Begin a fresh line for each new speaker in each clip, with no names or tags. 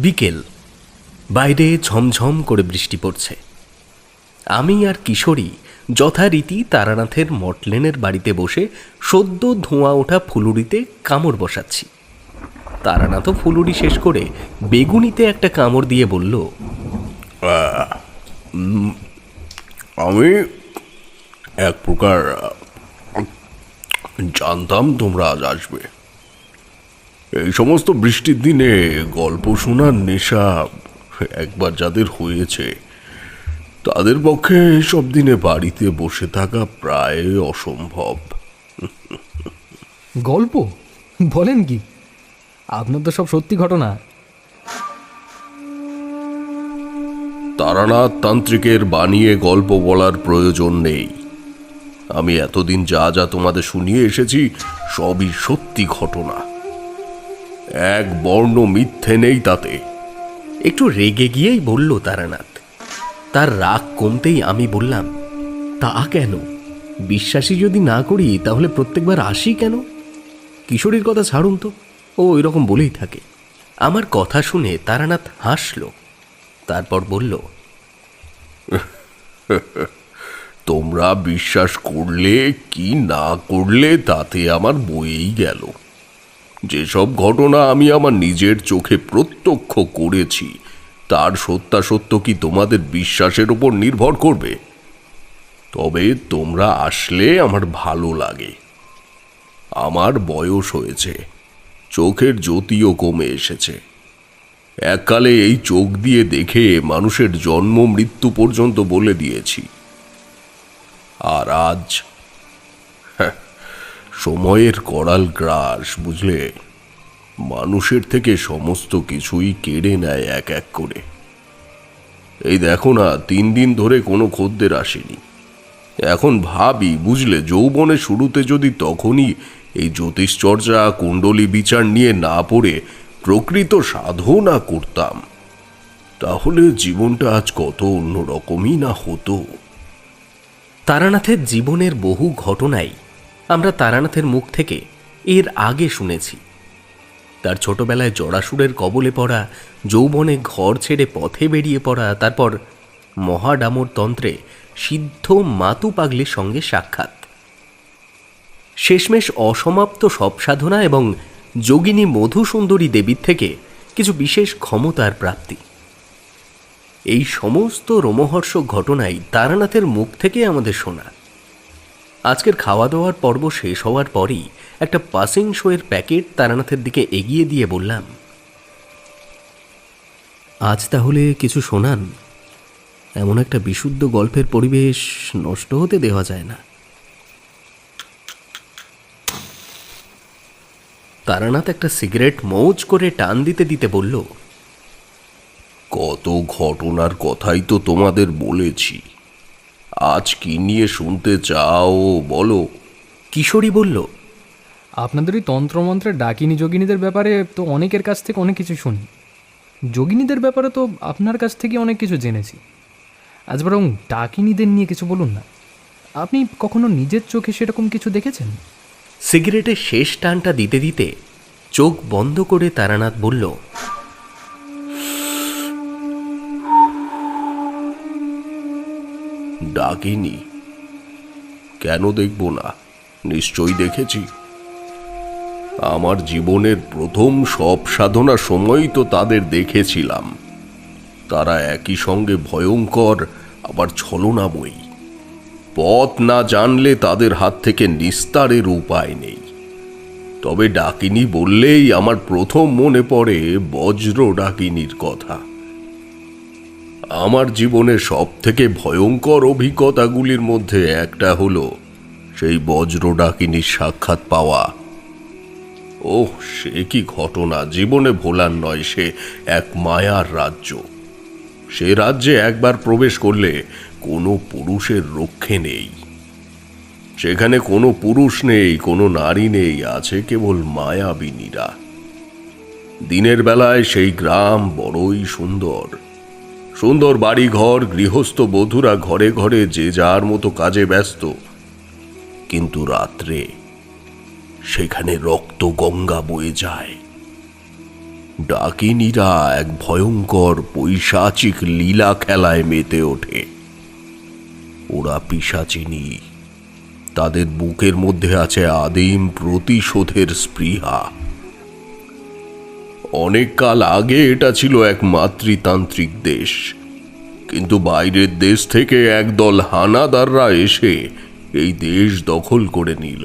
বিকেল, বাইরে ঝমঝম করে বৃষ্টি পড়ছে। আমি আর কিশোরী যথারীতি তারানাথের মটলেনের বাড়িতে বসে সদ্য ধোঁয়া ওঠা ফুলুরিতে কামড় বসাচ্ছি। তারানাথও ফুলুরি শেষ করে বেগুনিতে একটা কামড় দিয়ে বলল,
আমি এক প্রকার জানতাম তোমরা আজ আসবে। এই সমস্ত বৃষ্টির দিনে গল্প শোনার নেশা একবার যাদের হয়েছে তাদের পক্ষে সব দিনে বাড়িতে বসে থাকা প্রায় অসম্ভব।
গল্প বলেন কি? আপনার তো সব সত্যি ঘটনা।
তারানাথ তান্ত্রিকের বানিয়ে গল্প বলার প্রয়োজন নেই। আমি এতদিন যা যা তোমাদের শুনিয়ে এসেছি সবই সত্যি ঘটনা, এক বর্ণ মিথ্যে নেই তাতে।
একটু রেগে গিয়েই বলল তারানাথ। তার রাগ কমতেই আমি বললাম, তা কেন? বিশ্বাসী যদি না করি তাহলে প্রত্যেকবার আসি কেন? কিশোরীর কথা ছাড়ুন তো, ও এরকম বলেই থাকে। আমার কথা শুনে তারানাথ হাসল, তারপর বলল,
তোমরা বিশ্বাস করলে কি না করলে তাতে আমার বয়েই গেল। যেসব ঘটনা আমি আমার নিজের চোখে প্রত্যক্ষ করেছি তার সত্যাসত্য কি তোমাদের বিশ্বাসের উপর নির্ভর করবে? তবে তোমরা আসলে আমার ভালো লাগে। আমার বয়স হয়েছে, চোখের জ্যোতিও কমে এসেছে। এককালে এই চোখ দিয়ে দেখে মানুষের জন্ম মৃত্যু পর্যন্ত বলে দিয়েছি। আর আজ সময়ের করাল গ্রাস, বুঝলে, মানুষের থেকে সমস্ত কিছুই কেড়ে নেয় এক এক করে। এই দেখো না, 3 দিন ধরে কোনো খদ্দের আসেনি। এখন ভাবি, বুঝলে, যৌবনের শুরুতে যদি তখনই এই জ্যোতিষচর্চা কুণ্ডলী বিচার নিয়ে না পড়ে প্রকৃত সাধনা করতাম তাহলে জীবনটা আজ কত অন্যরকমই না হতো।
তারানাথের জীবনের বহু ঘটনাই আমরা তারানাথের মুখ থেকে এর আগে শুনেছি। তার ছোটবেলায় জরাসুরের কবলে পড়া, যৌবনে ঘর ছেড়ে পথে বেরিয়ে পড়া, তারপর মহাডামর তন্ত্রে সিদ্ধ মাতু পাগলির সঙ্গে সাক্ষাৎ, শেষমেশ অসমাপ্ত সব সাধনা এবং যোগিনী মধুসুন্দরী দেবীর থেকে কিছু বিশেষ ক্ষমতার প্রাপ্তি। এই সমস্ত রোমহর্ষক ঘটনাই তারানাথের মুখ থেকে আমাদের শোনা। আজকের খাওয়া দাওয়ার পর্ব শেষ হওয়ার পরই একটা পাসিং শোয়ের প্যাকেট তারানাথের দিকে এগিয়ে দিয়ে বললাম, আজ তাহলে কিছু শোনান। এমন একটা বিশুদ্ধ গল্পের পরিবেশ নষ্ট হতে দেওয়া যায় না। তারানাথ একটা সিগারেট মৌজ করে টান দিতে দিতে বলল,
কত ঘটনার কথাই তো তোমাদের বলেছি, আজ কি নিয়ে শুনতে চাও বলো।
কিশোরী বলল,
আপনাদের ওই তন্ত্রমন্ত্রের ডাকিনী যোগিনীদের ব্যাপারে তো অনেকের কাছ থেকে অনেক কিছু শুনি। যোগিনীদের ব্যাপারে তো আপনার কাছ থেকে অনেক কিছু জেনেছি। আজ বরং ডাকিনীদের নিয়ে কিছু বলুন না। আপনি কখনো নিজের চোখে সেরকম কিছু দেখেছেন?
সিগারেটের শেষ টানটা দিতে দিতে চোখ বন্ধ করে তারানাথ বলল,
ডাকিনি কেন দেখব না, নিশ্চয়ই দেখেছি। আমার জীবনের প্রথম সব সাধনা সময়ই তো তাদের দেখেছিলাম। তারা একই সঙ্গে ভয়ঙ্কর আবার ছলনাময়ী। পথ না জানলে তাদের হাত থেকে নিস্তারের উপায় নেই। তবে ডাকিনী বললেই আমার প্রথম মনে পড়ে বজ্র ডাকিনীর কথা। আমার জীবনের সব থেকে ভয়ঙ্কর অভিজ্ঞতাগুলির মধ্যে একটা হলো সেই বজ্র ডাকিনীর সাক্ষাৎ পাওয়া। ওহ, সে কি ঘটনা! জীবনে ভোলার নয়। সে এক মায়ার রাজ্য। সে রাজ্যে একবার প্রবেশ করলে কোনো পুরুষের রক্ষে নেই। সেখানে কোনো পুরুষ নেই, কোনো নারী নেই, আছে কেবল মায়াবিনীরা। দিনের বেলায় সেই গ্রাম বড়ই সুন্দর। সুন্দর বাড়িঘর, গৃহস্থ বধূরা ঘরে ঘরে যে যার মতো কাজে ব্যস্ত। কিন্তু রাত্রে সেখানে রক্ত গঙ্গা বয়ে যায়। ডাকিনীরা এক ভয়ঙ্কর পৈশাচিক লীলা খেলায় মেতে ওঠে। ওরা পিশাচিনী, তাদের বুকের মধ্যে আছে আদিম প্রতিশোধের স্পৃহা। অনেক কাল আগে এটা ছিল এক মাতৃতান্ত্রিক দেশ, কিন্তু বাইরের দেশ থেকে একদল হানাদাররা এসে এই দেশ দখল করে নিল।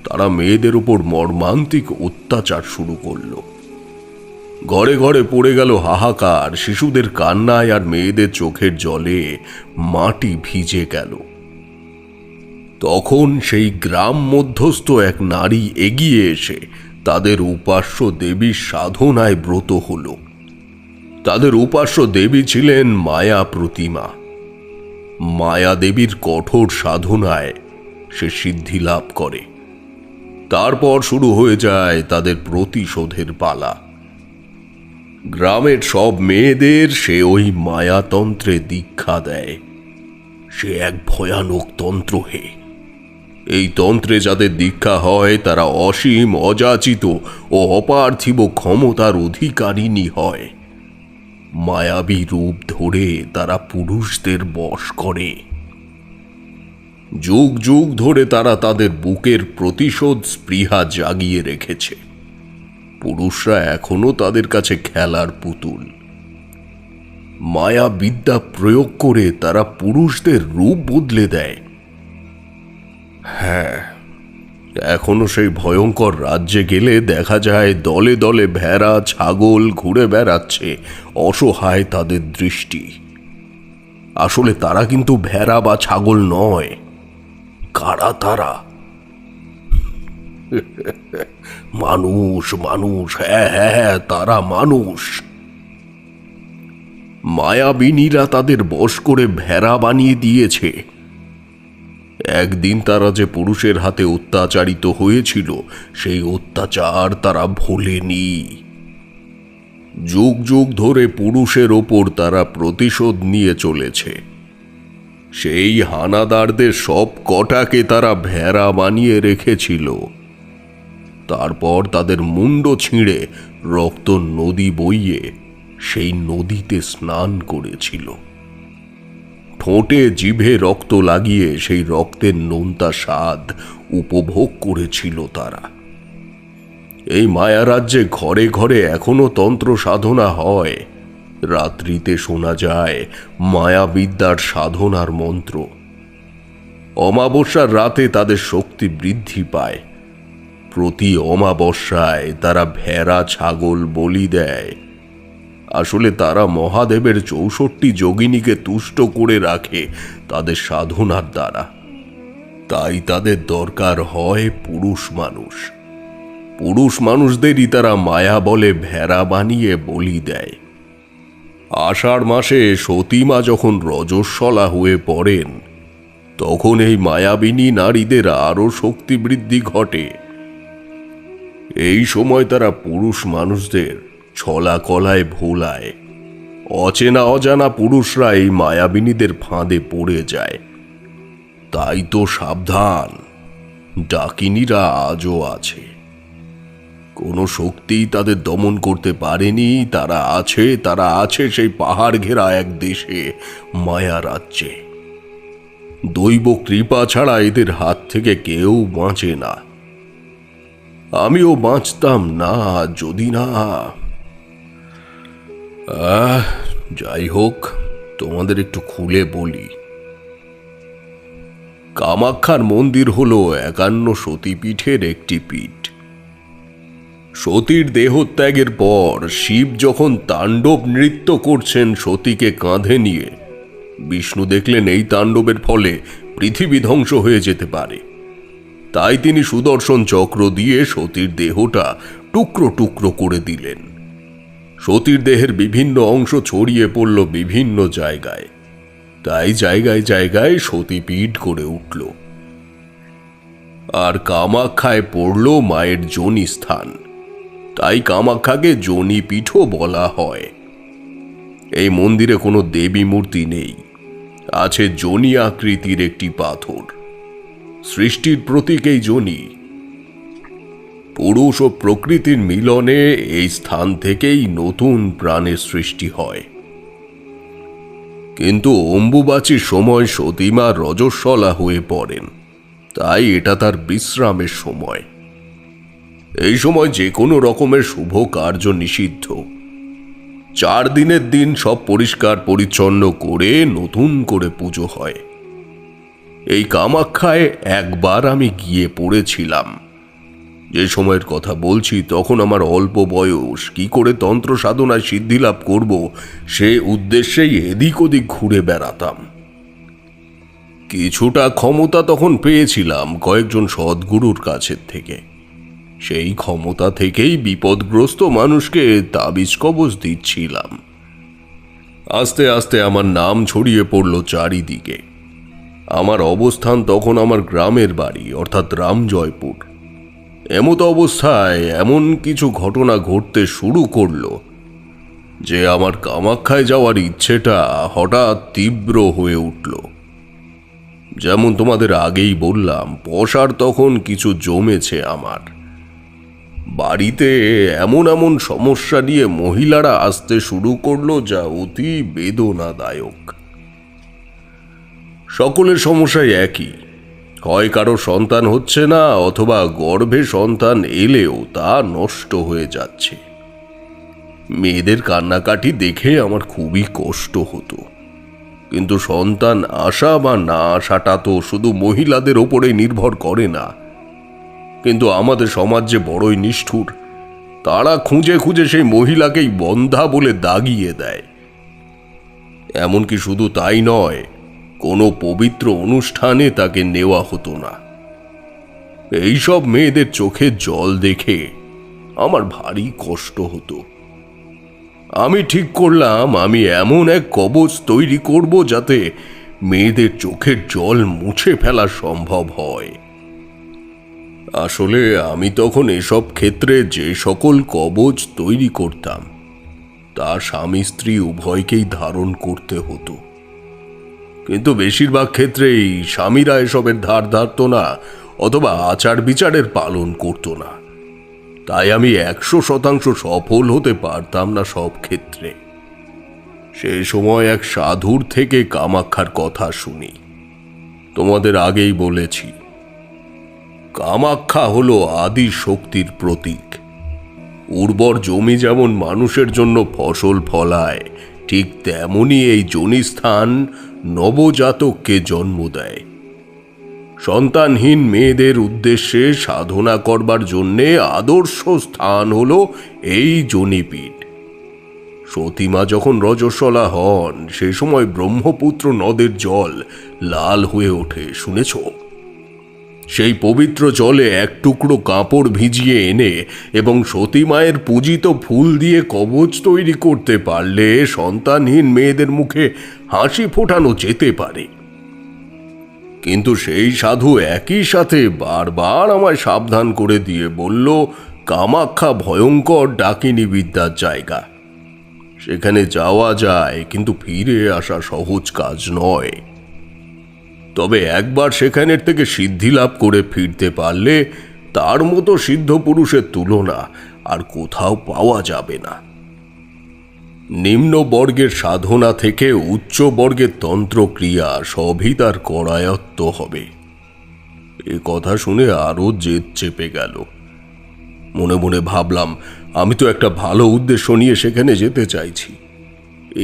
তারা মেয়েদের উপর মর্মান্তিক অত্যাচার শুরু করলো। ঘরে ঘরে পড়ে গেল হাহাকার, শিশুদের কান্নায় আর মেয়েদের চোখের জলে মাটি ভিজে গেল। তখন সেই গ্রাম মধ্যস্থ এক নারী এগিয়ে এসে তাদের উপাস্য দেবীর সাধনায় ব্রত হল। তাদের উপাস্য দেবী ছিলেন মায়া প্রতিমা। মায়া দেবীর কঠোর সাধনায় সে সিদ্ধি লাভ করে। তারপর শুরু হয়ে যায় তাদের প্রতিশোধের পালা। গ্রামের সব মেয়েদের সে ওই মায়াতন্ত্রে দীক্ষা দেয়। সে এক ভয়ানক তন্ত্র হে। এই তন্ত্রে যাদের দীক্ষা হয় তারা অসীম, অযাচিত ও অপার্থিব ক্ষমতার অধিকারিণী হয়। মায়াবী রূপ ধরে তারা পুরুষদের বশ করে। যুগ যুগ ধরে তারা তাদের বুকের প্রতিশোধ স্পৃহা জাগিয়ে রেখেছে। পুরুষরা এখনো তাদের কাছে খেলার পুতুল। মায়া বিদ্যা প্রয়োগ করে তারা পুরুষদের রূপ বদলে দেয়। হ্যাঁ, এখনো সেই ভয়ঙ্কর রাজ্যে গেলে দেখা যায় দলে দলে ভেড়া, ছাগল ঘুরে বেড়াচ্ছে, অসহায় তাদের দৃষ্টি। আসলে তারা কিন্তু ভেড়া বা ছাগল নয়। কারা তারা? মানুষ, মানুষ, হ্যাঁ হ্যাঁ, তারা মানুষ। মায়াবিনীরা তাদের বশ করে ভেড়া বানিয়ে দিয়েছে। একদিন তারা যে পুরুষের হাতে অত্যাচারিত হয়েছিল, সেই অত্যাচার তারা ভোলেনি। যুগ যুগ ধরে পুরুষের ওপর তারা প্রতিশোধ নিয়ে চলেছে। সেই হানাদারদের সব কটাকে তারা ভেড়া বানিয়ে রেখেছিল। তারপর তাদের মুন্ড ছিঁড়ে রক্ত নদী বইয়ে সেই নদীতে স্নান করেছিল। ঠোঁটে জিভে রক্ত লাগিয়ে সেই রক্তের নোনতা স্বাদ উপভোগ করেছিল তারা। এই মায়ারাজ্যে ঘরে ঘরে এখনো তন্ত্র সাধনা হয়। রাত্রিতে শোনা যায় মায়াবিদ্যার সাধনার মন্ত্র। অমাবস্যার রাতে তাদের শক্তি বৃদ্ধি পায়। প্রতি অমাবস্যায় তারা ভেড়া, ছাগল বলি দেয়। আসলে তারা মহাদেবের 64 যোগিনীকে তুষ্ট করে রাখে তাদের সাধনার দ্বারা। তাই তাদের দরকার হয় পুরুষ মানুষ। পুরুষ মানুষদেরই তারা মায়া বলে ভেড়া বানিয়ে বলি দেয়। আষাঢ় মাসে সতীমা যখন রজস্বলা হয়ে পড়েন, তখন এই মায়াবিনী নারীদের আরো শক্তি বৃদ্ধি ঘটে। এই সময় তারা পুরুষ মানুষদের ছলা কলায় ভোলায়। অচেনা অজানা পুরুষরা এই মায়াবিনীদের ফাঁদে পড়ে যায়। তাই তো সাবধান, ডাকিনীরা আজও আছে। কোনো শক্তি তাদের দমন করতে পারেনি। তারা আছে সেই পাহাড় ঘেরা এক দেশে, মায়া রাজ্যে। দৈব কৃপা ছাড়া এদের হাত থেকে কেউ বাঁচে না। আমিও বাঁচতাম না যদি না। যাই হোক, তোমাদের একটু খুলে বলি। কামাখ্যার মন্দির হলো 51 সতীপীঠের একটি পীঠ। সতীর দেহত্যাগের পর শিব যখন তাণ্ডব নৃত্য করছেন সতীকে কাঁধে নিয়ে, বিষ্ণু দেখলেন এই তাণ্ডবের ফলে পৃথিবী ধ্বংস হয়ে যেতে পারে। তাই তিনি সুদর্শন চক্র দিয়ে সতীর দেহটা টুকরো টুকরো করে দিলেন। সতীর দেহের বিভিন্ন অংশ ছড়িয়ে পড়ল বিভিন্ন জায়গায়। তাই জায়গায় জায়গায় সতীপীঠ গড়ে উঠল। আর কামাখ্যায় পড়ল মায়ের যোনি স্থান। তাই কামাখ্যাকে যোনি পীঠও বলা হয়। এই মন্দিরে কোনো দেবী মূর্তি নেই। আছে যোনি আকৃতির একটি পাথর। সৃষ্টির প্রতীক এই যোনি। পুরুষ ও প্রকৃতির মিলনে এই স্থান থেকেই নতুন প্রাণের সৃষ্টি হয়। কিন্তু অম্বুবাচীর সময় সতীমা রজস্বলা হয়ে পড়েন, তাই এটা তার বিশ্রামের সময়। এই সময় যে কোনো রকমের শুভ কার্য নিষিদ্ধ। 4 দিনের দিন সব পরিষ্কার পরিচ্ছন্ন করে নতুন করে পুজো হয়। এই কামাখ্যায় একবার আমি গিয়ে পড়েছিলাম। যে সময়ের কথা বলছি তখন আমার অল্প বয়স। কি করে তন্ত্র সাধনায় সিদ্ধি লাভ করব সে উদ্দেশ্যেই এদিক ওদিক ঘুরে বেড়াতাম। কিছুটা ক্ষমতা তখন পেয়েছিলাম কয়েকজন সদ্গুরুর কাছের থেকে। সেই ক্ষমতা থেকেই বিপদগ্রস্ত মানুষকে তাবিজ কবজ দিচ্ছিলাম। আস্তে আস্তে আমার নাম ছড়িয়ে পড়ল চারিদিকে। আমার অবস্থান তখন আমার গ্রামের বাড়ি অর্থাৎ রামজয়পুর। এমত অবস্থায় এমন কিছু ঘটনা ঘটতে শুরু করলো যে আমার কামাখ্যায় যাওয়ার ইচ্ছেটা হঠাৎ তীব্র হয়ে উঠল। যেমন তোমাদের আগেই বললাম, পসার তখন কিছু জমেছে আমার বাড়িতে। এমন এমন সমস্যা নিয়ে মহিলারা আসতে শুরু করলো যা অতি বেদনাদায়ক। সকলের সমস্যাই একই, হয় কারো সন্তান হচ্ছে না অথবা গর্ভে সন্তান এলেও তা নষ্ট হয়ে যাচ্ছে। মেয়েদের কান্নাকাটি দেখে আমার খুবই কষ্ট হতো। কিন্তু সন্তান আসা বা না আসাটা তো শুধু মহিলাদের ওপরে নির্ভর করে না। কিন্তু আমাদের সমাজ যে বড়ই নিষ্ঠুর, তারা খুঁজে খুঁজে সেই মহিলাকেই বন্ধা বলে দাগিয়ে দেয়। এমনকি শুধু তাই নয়, কোনো পবিত্র অনুষ্ঠানে তাকে নেওয়া হতো না। এইসব মেয়েদের চোখে জল দেখে আমার ভারী কষ্ট হতো। আমি ঠিক করলাম আমি এমন এক কবচ তৈরি করব যাতে মেয়েদের চোখের জল মুছে ফেলা সম্ভব হয়। আসলে আমি তখন এসব ক্ষেত্রে যে সকল কবচ তৈরি করতাম তা স্বামী স্ত্রী উভয়কেই ধারণ করতে হতো। কিন্তু বেশিরভাগ ক্ষেত্রেই স্বামীরা এসবের ধার ধারত না অথবা আচার বিচারের পালন করত না। তাই আমি 100% সফল হতে পারতাম না সব ক্ষেত্রে। সেই সময় এক সাধুর থেকে কামাখ্যার কথা শুনি। তোমাদের আগেই বলেছি, কামাখ্যা হলো আদি শক্তির প্রতীক। উর্বর জমি যেমন মানুষের জন্য ফসল ফলায়, ঠিক তেমনি এই যোনিস্থান নবজাতককে জন্ম দেয়। সন্তানহীন মেয়েদের উদ্দেশ্যে সাধনা করবার জন্যে আদর্শ স্থান হলো এই যোনিপীঠ। সতীমা যখন রজস্বলা হন সে সময় ব্রহ্মপুত্র নদের জল লাল হয়ে ওঠে, শুনেছ? সেই পবিত্র জলে এক টুকরো কাপড় ভিজিয়ে এনে এবং সতীমায়ের পূজিত ফুল দিয়ে কবচ তৈরি করতে পারলে সন্তানহীন মেয়েদের মুখে হাসি ফোটানো যেতে পারে। কিন্তু সেই সাধু একই সাথে বারবার আমায় সাবধান করে দিয়ে বলল, কামাখ্যা ভয়ঙ্কর ডাকিনী বিদ্যার জায়গা। সেখানে যাওয়া যায় কিন্তু ফিরে আসা সহজ কাজ নয়। তবে একবার সেখানের থেকে সিদ্ধি লাভ করে ফিরতে পারলে তার মতো সিদ্ধ পুরুষের তুলনা আর কোথাও পাওয়া যাবে না। নিম্ন বর্গের সাধনা থেকে উচ্চ বর্গের তন্ত্রক্রিয়া সবই তার করায়ত্ত হবে। এ কথা শুনে আরো জেদ চেপে গেল। মনে মনে ভাবলাম, আমি তো একটা ভালো উদ্দেশ্য নিয়ে সেখানে যেতে চাইছি।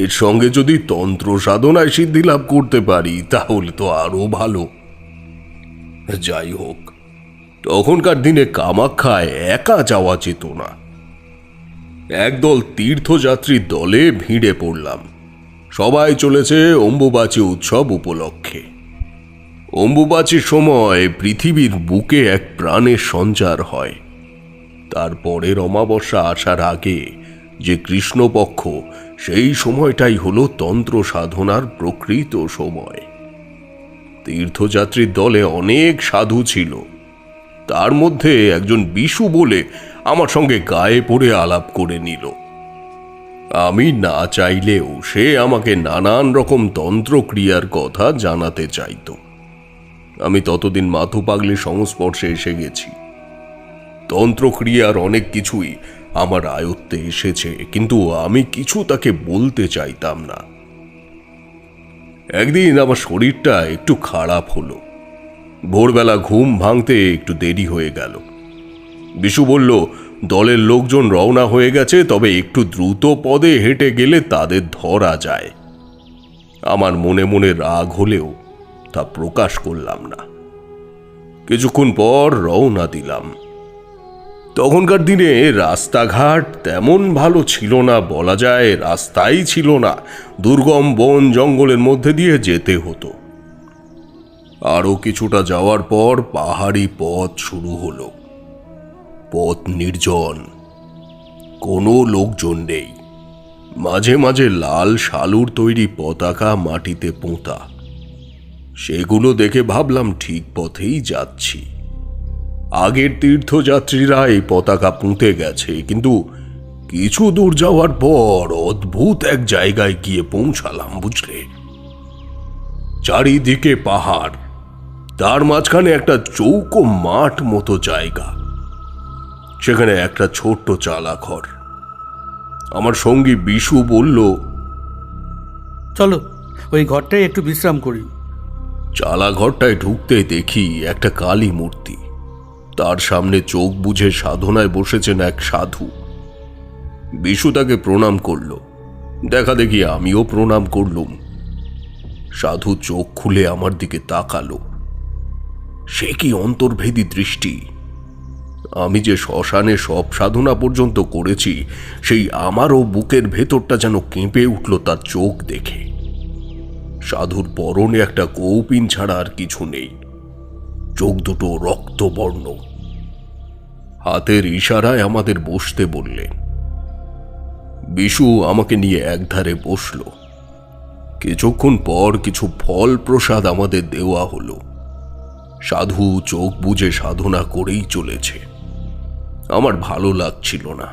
এর সঙ্গে যদি তন্ত্র সাধনায় সিদ্ধি লাভ করতে পারি তাহলে তো আরো ভালো। যাই হোক, তখনকার দিনে কামাখ্যায় একা যাওয়া যেত না। একদল তীর্থযাত্রীর দলে ভিড়ে পড়লাম। সবাই চলেছে অম্বুবাচী উৎসব উপলক্ষে। অম্বুবাচীর সময় পৃথিবীর বুকে এক প্রাণের সঞ্চার হয়। তারপরের অমাবস্যা আসার আগে যে কৃষ্ণপক্ষ, সেই সময়টাই হলো তন্ত্র সাধনার প্রকৃত সময়। তীর্থযাত্রীর দলে অনেক সাধু ছিল। তার মধ্যে একজন বিশু বলে আমার সঙ্গে গায়ে পড়ে আলাপ করে নিল। আমি না চাইলেও সে আমাকে নানান রকম তন্ত্রক্রিয়ার কথা জানাতে চাইত। আমি ততদিন মাথু পাগলির সংস্পর্শে এসে গেছি। তন্ত্রক্রিয়ার অনেক কিছুই আমার আয়ত্তে এসেছে, কিন্তু আমি কিছু তাকে বলতে চাইতাম না। একদিন আমার শরীরটা একটু খারাপ হলো। ভোরবেলা ঘুম ভাঙতে একটু দেরি হয়ে গেল। বিশু বলল, দলের লোকজন রওনা হয়ে গেছে, তবে একটু দ্রুত পদে হেঁটে গেলে তাদের ধরা যায়। আমার মনে মনে রাগ হলেও তা প্রকাশ করলাম না। কিছুক্ষণ পর রওনা দিলাম। তখনকার দিনে রাস্তাঘাট তেমন ভালো ছিল না, বলা যায় রাস্তাই ছিল না। দুর্গম বন জঙ্গলের মধ্যে দিয়ে যেতে হতো। আরও কিছুটা যাওয়ার পর পাহাড়ি পথ শুরু হলো। পথ নির্জন, কোনো লোকজন নেই। মাঝে মাঝে লাল শালুর তৈরি পতাকা মাটিতে পোঁতা। সেগুলো দেখে ভাবলাম ঠিক পথেই যাচ্ছি। আগের তীর্থযাত্রীরা এই পতাকা পুঁতে গেছে, কিন্তু কিছু দূর যাওয়ার পর অদ্ভুত এক জায়গায় গিয়ে পৌঁছালাম, বুঝলে। চারিদিকে পাহাড়, তার মাঝখানে একটা চৌকো মাঠ মতো জায়গা। সেখানে একটা ছোট্ট চালা ঘর। আমার সঙ্গী বিশু বলল,
চলো ওই ঘরটায় একটু বিশ্রাম করি।
চালা ঘরটায় ঢুকতে দেখি একটা কালী মূর্তি। তার সামনে চোখ বুজে সাধনায় বসেছেন এক সাধু। বিশু তাকে প্রণাম করল। দেখা দেখি আমিও প্রণাম করলুম। সাধু চোখ খুলে আমার দিকে তাকালো। সে কি অন্তর্ভেদী দৃষ্টি! আমি যে শ্মশানে সব সাধনা পর্যন্ত করেছি, সেই আমারও বুকের ভেতরটা যেন কেঁপে উঠল তার চোখ দেখে। সাধুর পরনে একটা কৌপিন ছাড়া আর কিছু নেই। চোখ দুটো রক্তবর্ণ। হাতের ইশারায় আমাদের বসতে বললেন। বিশু আমাকে নিয়ে একধারে বসল। কিছুক্ষণ পর কিছু ফল প্রসাদ আমাদের দেওয়া হলো। সাধু চোখ বুজে সাধনা করেই চলেছে। আমার ভালো লাগছিল না।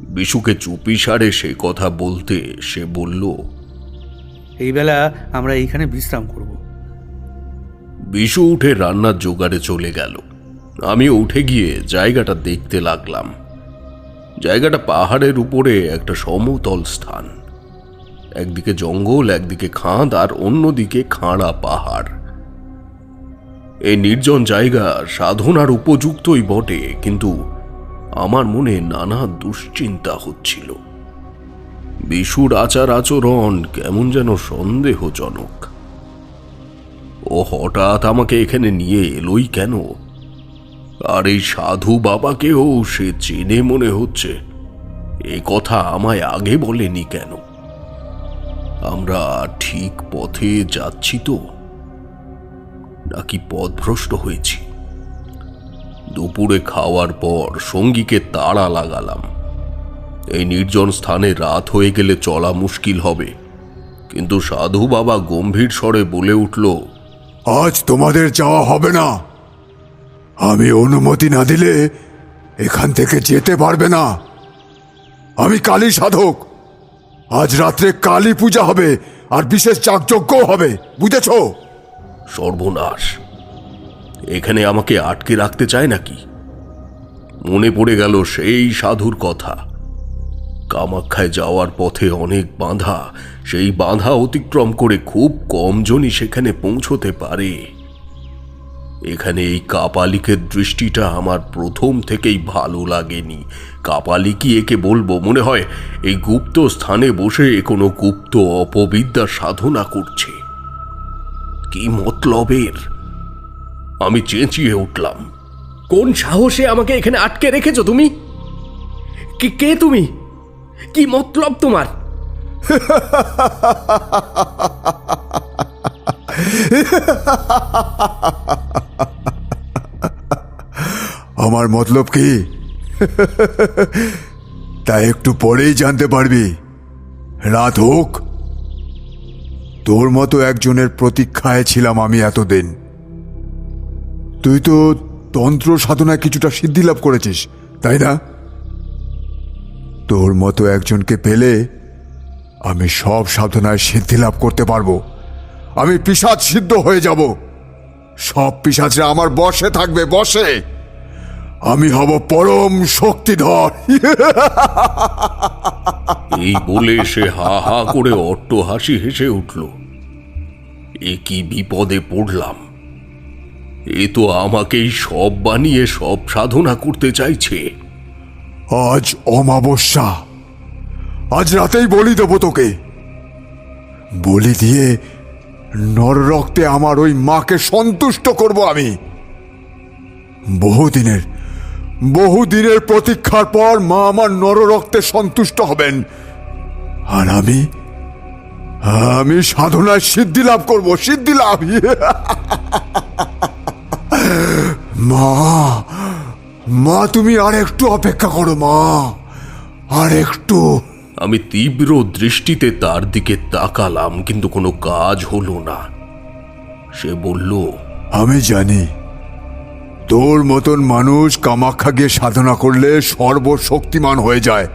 বিশুকে চুপিসারে সে কথা বলতে সে বলল,
এই বেলা আমরা এইখানে বিশ্রাম করব।
বিশু উঠে রান্নার জোগাড়ে চলে গেল। আমিও উঠে গিয়ে জায়গাটা দেখতে লাগলাম। জায়গাটা পাহাড়ের উপরে একটা সমতল স্থান। একদিকে জঙ্গল, একদিকে খাদ, আর অন্যদিকে খাঁড়া পাহাড়। এই নির্জন জায়গা সাধনার উপযুক্তই বটে, কিন্তু আমার মনে নানা দুশ্চিন্তা হচ্ছিল। বিশুর আচার আচরণ কেমন যেন সন্দেহজনক। ও হঠাৎ আমাকে এখানে নিয়ে এলোই কেন? আর এই সাধু বাবাকেও সে চেনে মনে হচ্ছে। এ কথা আমায় আগে বলেনি কেন? আমরা ঠিক পথে যাচ্ছি তো, নাকি পথভ্রষ্ট হয়েছি? দুপুরে খাওয়ার পর সঙ্গীকে তাড়া লাগালাম। এই নির্জন স্থানে রাত হয়ে গেলে চলা মুশকিল হবে। কিন্তু সাধু বাবা গম্ভীর স্বরে বলে উঠল,
আজ তোমাদের যাওয়া হবে না। আমি অনুমতি না দিলে এখান থেকে যেতে পারবে না। আমি কালী সাধক। আজ রাত্রে কালী পূজা হবে, আর বিশেষ যাগযজ্ঞ হবে, বুঝেছ?
সর্বনাশ! এখানে আমাকে আটকে রাখতে চায় নাকি? মনে পড়ে গেল সেই সাধুর কথা। কামাখ্যায় যাওয়ার পথে অনেক বাঁধা, সেই বাঁধা অতিক্রম করে খুব কম জনই সেখানে পৌঁছতে পারে। এখানে এই কাপালিকের দৃষ্টিটা আমার প্রথম থেকেই ভালো লাগেনি। কাপালিকই একে বলবো, মনে হয় এই গুপ্ত স্থানে বসে কোনো গুপ্ত অপবিদ্যা সাধনা করছে। কি মতলবের? আমি চেঁচিয়ে উঠলাম,
কোন সাহসে আমাকে এখানে আটকে রেখেছো তুমি? কে তুমি? কি মতলব তোমার?
আমার মতলব কি তা একটু পরেই জানতে পারবি। রাত হোক। তোর মতো একজনের প্রতীক্ষায় ছিলাম আমি এতদিন। তুই তো তন্ত্র সাধনায় কিছুটা সিদ্ধি লাভ করেছিস, তাই না? তোর মতো একজনকে পেলে আমি সব সাধনায় সিদ্ধি লাভ করতে পারবো। আমি পিশাচ সিদ্ধ হয়ে যাব। সব পিশাচরা আমার বশে থাকবে, বশে। আমি হব পরম শক্তিধর।
এই বলে সে হা হা করে অট্ট হাসি হেসে উঠল। এ কি বিপদে পড়লাম! এ তো আমাকেই সব বানিয়ে সব সাধনা করতে চাইছে।
আজ অমাবস্যা, আজ রাতেই বলি দেব তোকে। বলি দিয়ে নররক্তে আমার ওই মাকে সন্তুষ্ট করব আমি। বহুদিনের প্রতীক্ষার পর মা আমার নররক্তে সন্তুষ্ট হবেন, আর আমি সাধনায় সিদ্ধি লাভ করব, সিদ্ধি লাভ। মা তুমি আর একটু অপেক্ষা করো মা, আর একটু।
আমি তীব্র দৃষ্টিতে তার দিকে তাকালাম, কিন্তু কোনো কাজ হলো না। সে বলল,
আমি জানি তোর মতন মানুষ কামাখ্যা গিয়ে সাধনা করলে সর্বশক্তিমান হয়ে যায়।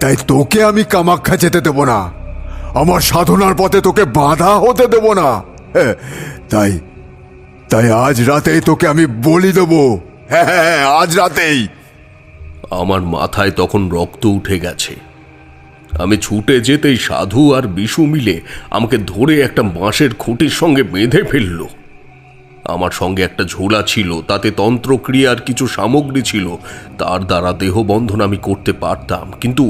তাই তোকে আমি কামাখ্যা যেতে দেব না, আমার সাধনার পথে তোকে বাধা হতে দেব না। তাই আজ রাতেই তোকে আমি বলি দেব। হ্যাঁ, আজ রাতেই।
আমার মাথায় তখন রক্ত উঠে গেছে। আমি ছুটে যেতেই সাধু আর বিশু মিলে আমাকে ধরে একটা বাঁশের খুঁটির সঙ্গে বেঁধে ফেলল। আমার সঙ্গে একটা ঝোলা ছিল, তাতে তন্ত্রক্রিয়ার কিছু সামগ্রী ছিল, তার দ্বারা দেহবন্ধন আমি করতে পারতাম, কিন্তু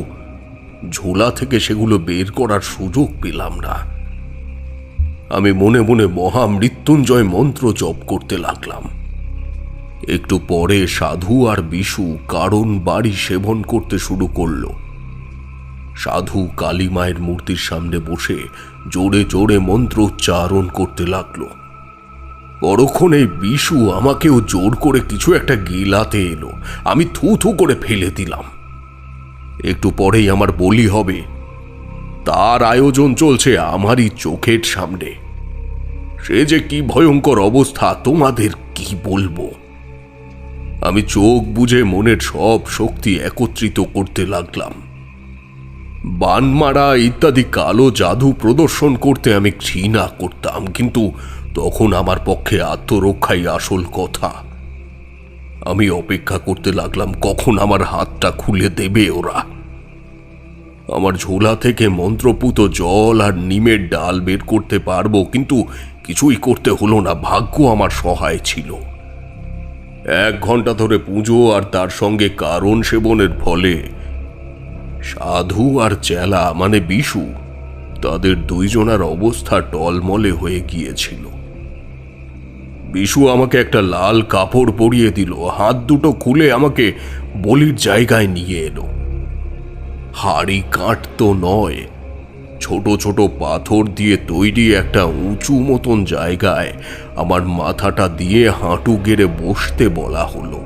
ঝোলা থেকে সেগুলো বের করার সুযোগ পেলাম না। আমি মনে মনে মহামৃত্যুঞ্জয় মন্ত্র জপ করতে লাগলাম। একটু পরে সাধু আর বিশু কারণ বাড়ি সেবন করতে শুরু করল। সাধু কালী মায়ের মূর্তির সামনে বসে জোরে জোরে মন্ত্র উচ্চারণ করতে লাগলো। পরক্ষণে বিশু আমাকেও জোর করে কিছু একটা গিলাতে এলো। আমি থু থু করে ফেলে দিলাম। একটু পরেই আমার বলি হবে, তার আয়োজন চলছে আমারই চোখের সামনে। সে যে কি ভয়ঙ্কর অবস্থা তোমাদের কি বলবো। আমি চোখ বুজে মনের সব শক্তি একত্রিত করতে লাগলাম। বান মারা ইত্যাদি কালো জাদু প্রদর্শন করতে আমি ঘৃণা করতাম, কিন্তু তখন আমার পক্ষে আত্মরক্ষাই আসল কথা। আমি অপেক্ষা করতে লাগলাম কখন আমার হাতটা খুলে দেবে ওরা। আমার ঝোলা থেকে মন্ত্রপুত জল আর নিমের ডাল বের করতে পারবো, কিন্তু কিছুই করতে হলো না। ভাগ্য আমার সহায় ছিল। 1 ঘন্টা ধরে পুজো আর তার সঙ্গে কারণ সেবনের ফলে সাধু আর চেলা মানে বিশু, তাদের দুইজনার অবস্থা টলমলে হয়ে গিয়েছিল। বিশু আমাকে একটা লাল কাপড় পরিয়ে দিল, হাত দুটো খুলে আমাকে বলির জায়গায় নিয়ে এলো। হাড়ি কাঠ তো নয়, ছোট ছোট পাথর দিয়ে তৈরি একটা উঁচু মতন জায়গায় আমার মাথাটা দিয়ে হাঁটু গেড়ে বসতে বলা হলো।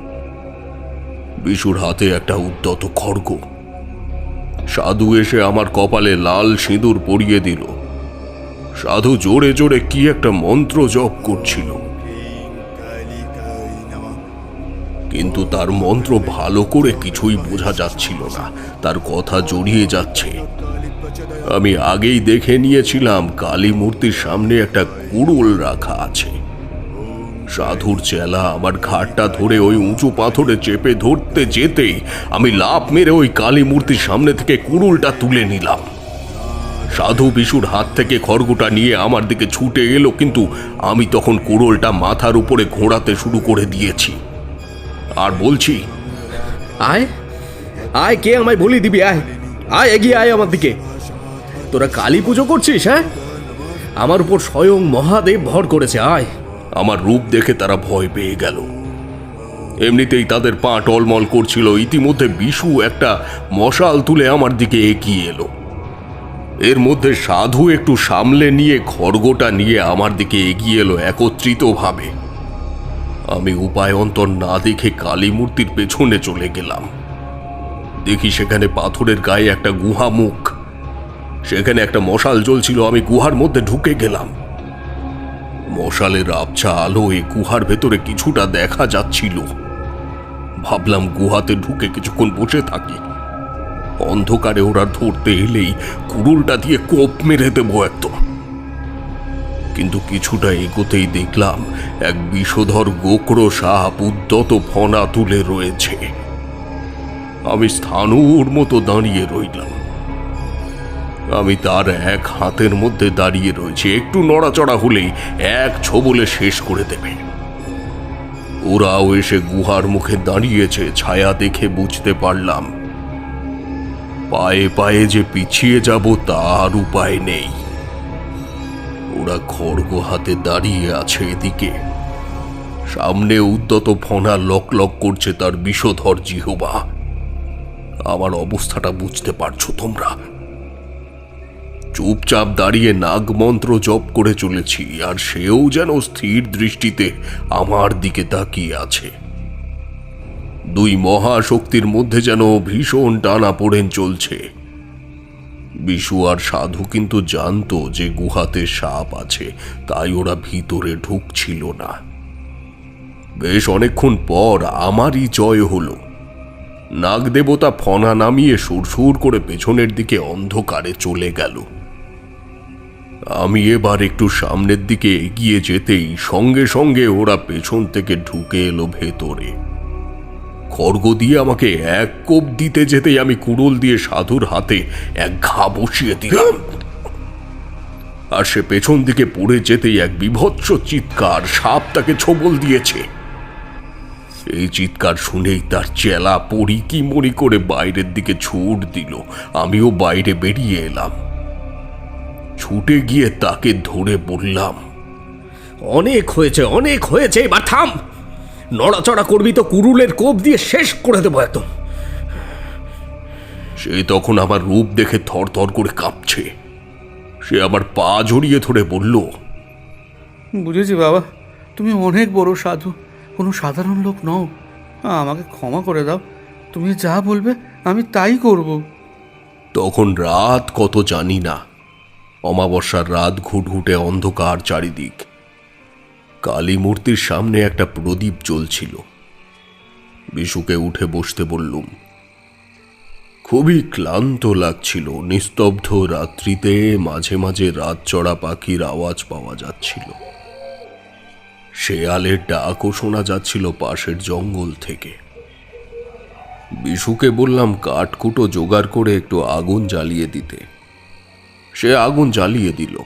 বিশুর হাতে একটা উদ্যত খড়গ। সাধু এসে আমার কপালে লাল সিঁদুর পরিয়ে দিল। সাধু জোরে জোরে কি একটা মন্ত্র জপ করছিল, কিন্তু তার মন্ত্র ভালো করে কিছুই বোঝা যাচ্ছিল না। তার কথা জড়িয়ে যাচ্ছে। আমি আগেই দেখে নিয়েছিলাম কালী মূর্তির সামনে একটা কুড়ুল রাখা আছে। সাধুর চেলা আমার ঘাটটা ধরে ওই উঁচু পাথরে চেপে ধরতে যেতেই আমি লাফ মেরে ওই কালী মূর্তির সামনে থেকে কুড়ুলটা তুলে নিলাম। সাধু বিশুর হাত থেকে খড়গটা নিয়ে আমার দিকে ছুটে এলো, কিন্তু আমি তখন কুড়ুলটা মাথার উপরে ঘোরাতে শুরু করে দিয়েছি আর বলছি,
আয় আয়, কে আমায় বলি দিবি? আয় আয়, এগিয়ে আয় আমার দিকে। তোরা কালী পুজো করছিস? হ্যাঁ, আমার উপর স্বয়ং মহাদেব ভর করেছে। আয়।
আমার রূপ দেখে তারা ভয় পেয়ে গেল। এমনিতেই তাদের পা টলমল করছিল। ইতিমধ্যে বিশু একটা মশাল তুলে আমার দিকে এগিয়ে এলো। এর মধ্যে সাধু একটু সামলে নিয়ে খড়গটা নিয়ে আমার দিকে এগিয়ে এলো একত্রিতভাবে। আমি উপায় অন্তর না দেখে কালী মূর্তির পেছনে চলে গেলাম। দেখি সেখানে পাথরের গায়ে একটা গুহা মুখ, সেখানে একটা মশাল জ্বলছিল। আমি গুহার মধ্যে ঢুকে গেলাম। মশালের আবছা আলোয় গুহার ভেতরে কিছুটা দেখা যাচ্ছিল। ভাবলাম গুহাতে ঢুকে কিছুক্ষণ বসে থাকি, অন্ধকারে ওরা ধরতে এলেই কুড়ুলটা দিয়ে কোপ মেরে দেবো একদম। কিন্তু কিছুটা এগোতেই দেখলাম এক বিষধর গোকড়ো সাপ উদ্যত ফনা তুলে রয়েছে। আমি স্থাণুর মতো দাঁড়িয়ে রইলাম। আমি তার এক হাতের মধ্যে দাঁড়িয়ে রয়েছে, একটু নড়াচড়া হলেই এক ছোবলে শেষ করে দেবে। ওরাও এসে গুহার মুখে দাঁড়িয়েছে, ছায়া দেখে বুঝতে পারলাম পায়ে পায়ে যে পিছিয়ে যাব তার উপায় নেই। ওরা খড়গ হাতে দাঁড়িয়ে আছে এদিকে, সামনে উদ্যত ফনা লক লক করছে তার বিষধর জিহ্বা। আমার অবস্থাটা বুঝতে পারছো তোমরা? চুপচাপ দাঁড়িয়ে নাগমন্ত্র জপ করে চলেছি, আর সেও যেন স্থির দৃষ্টিতে আমার দিকে তাকিয়ে আছে। দুই মহাশক্তির মধ্যে যেন ভীষণ টানাপোড়েন চলছে। বিশু আর সাধু কিন্তু জানতো যে গুহাতে সাপ আছে, তাই ওরা ভিতরে ঢুকছিল না। বেশ অনেকক্ষণ পর আমারই জয় হলো। নাগদেবতা ফনা নামিয়ে সুরসুর করে পেছনের দিকে অন্ধকারে চলে গেল। আমি এবার একটু সামনের দিকে এগিয়ে যেতেই সঙ্গে সঙ্গে ওরা পেছন থেকে ঢুকে এলো ভেতরে। খড়গ দিয়ে আমাকে এক কোপ দিতে যেতেই আমি কুড়োল দিয়ে সাধুর হাতে এক ঘা বসিয়ে দিলাম, আর সে পেছন দিকে পড়ে যেতেই এক বিভৎস চিৎকার, সাপ তাকে ছোবল দিয়েছে। এই চিৎকার শুনেই তার চেলা পড়ি কি মরি করে বাইরের দিকে ছুট দিল। আমিও বাইরে বেরিয়ে এলাম। ছুটে গিয়ে তাকে ধরে বললাম,
অনেক হয়েছে, অনেক হয়েছে, এবার থাম। নড়াচড়া করবি তো কুড়ুলের কোপ দিয়ে শেষ করে দেবো একদম।
সে তখন আমার রূপ দেখে থরথর করে কাঁপছে। সে আবার পা জড়িয়ে ধরে বলল,
বুঝেছি বাবা, তুমি অনেক বড় সাধু, কোনো সাধারণ লোক নও। আমাকে ক্ষমা করে দাও, তুমি যা বলবে আমি তাই করব।
তখন রাত কত জানি না, অমাবস্যার রাত, ঘুটঘুটে অন্ধকার চারিদিক। কালী মূর্তির সামনে একটা প্রদীপ জ্বলছিল। বিশুকে উঠে বসতে বললুম। খুবই ক্লান্ত লাগছিল। নিস্তব্ধ রাত্রিতে মাঝে মাঝে রাত চড়া পাখির আওয়াজ পাওয়া যাচ্ছিল। শেয়ালের ডাকও শোনা যাচ্ছিল পাশের জঙ্গল থেকে। বিশুকে বললাম কাঠকুটো জোগাড় করে একটু আগুন জ্বালিয়ে দিতে। সে আগুন জ্বালিয়ে দিল।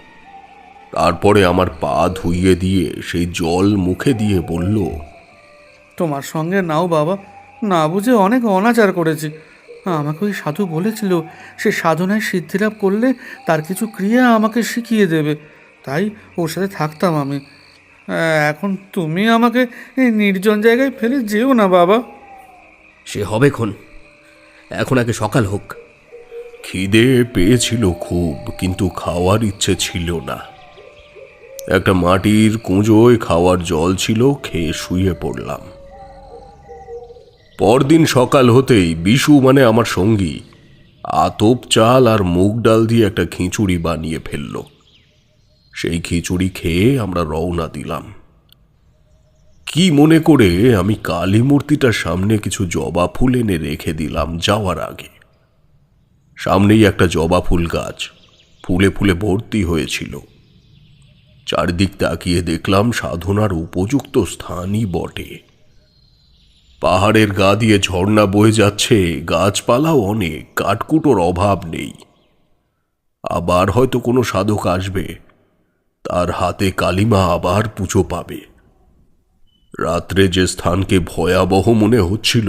তারপরে আমার পা ধুইয়ে দিয়ে সেই জল মুখে দিয়ে বলল,
তোমার সঙ্গে নাও বাবা, না বুঝে অনেক অনাচার করেছি। আমাকে ওই সাধু বলেছিল সে সাধনায় সিদ্ধিলাভ করলে তার কিছু ক্রিয়া আমাকে শিখিয়ে দেবে, তাই ওর সাথে থাকতাম আমি। এখন তুমি আমাকে এই নির্জন জায়গায় ফেলে যেও না বাবা।
সে হবে খন, এখন আগে সকাল হোক।
খিদে পেয়েছিল খুব, কিন্তু খাওয়ার ইচ্ছে ছিল না। একটা মাটির কুঁজোয় খাওয়ার জল ছিল, খেয়ে শুয়ে পড়লাম। পরদিন সকাল হতেই বিশু মানে আমার সঙ্গী আতপ চাল আর মুগ ডাল দিয়ে একটা খিচুড়ি বানিয়ে ফেলল। সেই খিচুড়ি খেয়ে আমরা রওনা দিলাম। কি মনে করে আমি কালী মূর্তিটার সামনে কিছু জবা ফুল এনে রেখে দিলাম যাওয়ার আগে। সামনেই একটা জবা ফুল গাছ, ফুলে ফুলে ভর্তি হয়েছিল। চারদিক তাকিয়ে দেখলাম সাধনার উপযুক্ত স্থানই বটে। পাহাড়ের গা দিয়ে ঝর্ণা বয়ে যাচ্ছে, গাছপালাও অনেক, কাঠকুটোর অভাব নেই। আবার হয়তো কোনো সাধক আসবে, তার হাতে কালিমা আবার পুজো পাবে। রাত্রে যে স্থানকে ভয়াবহ মনে হচ্ছিল,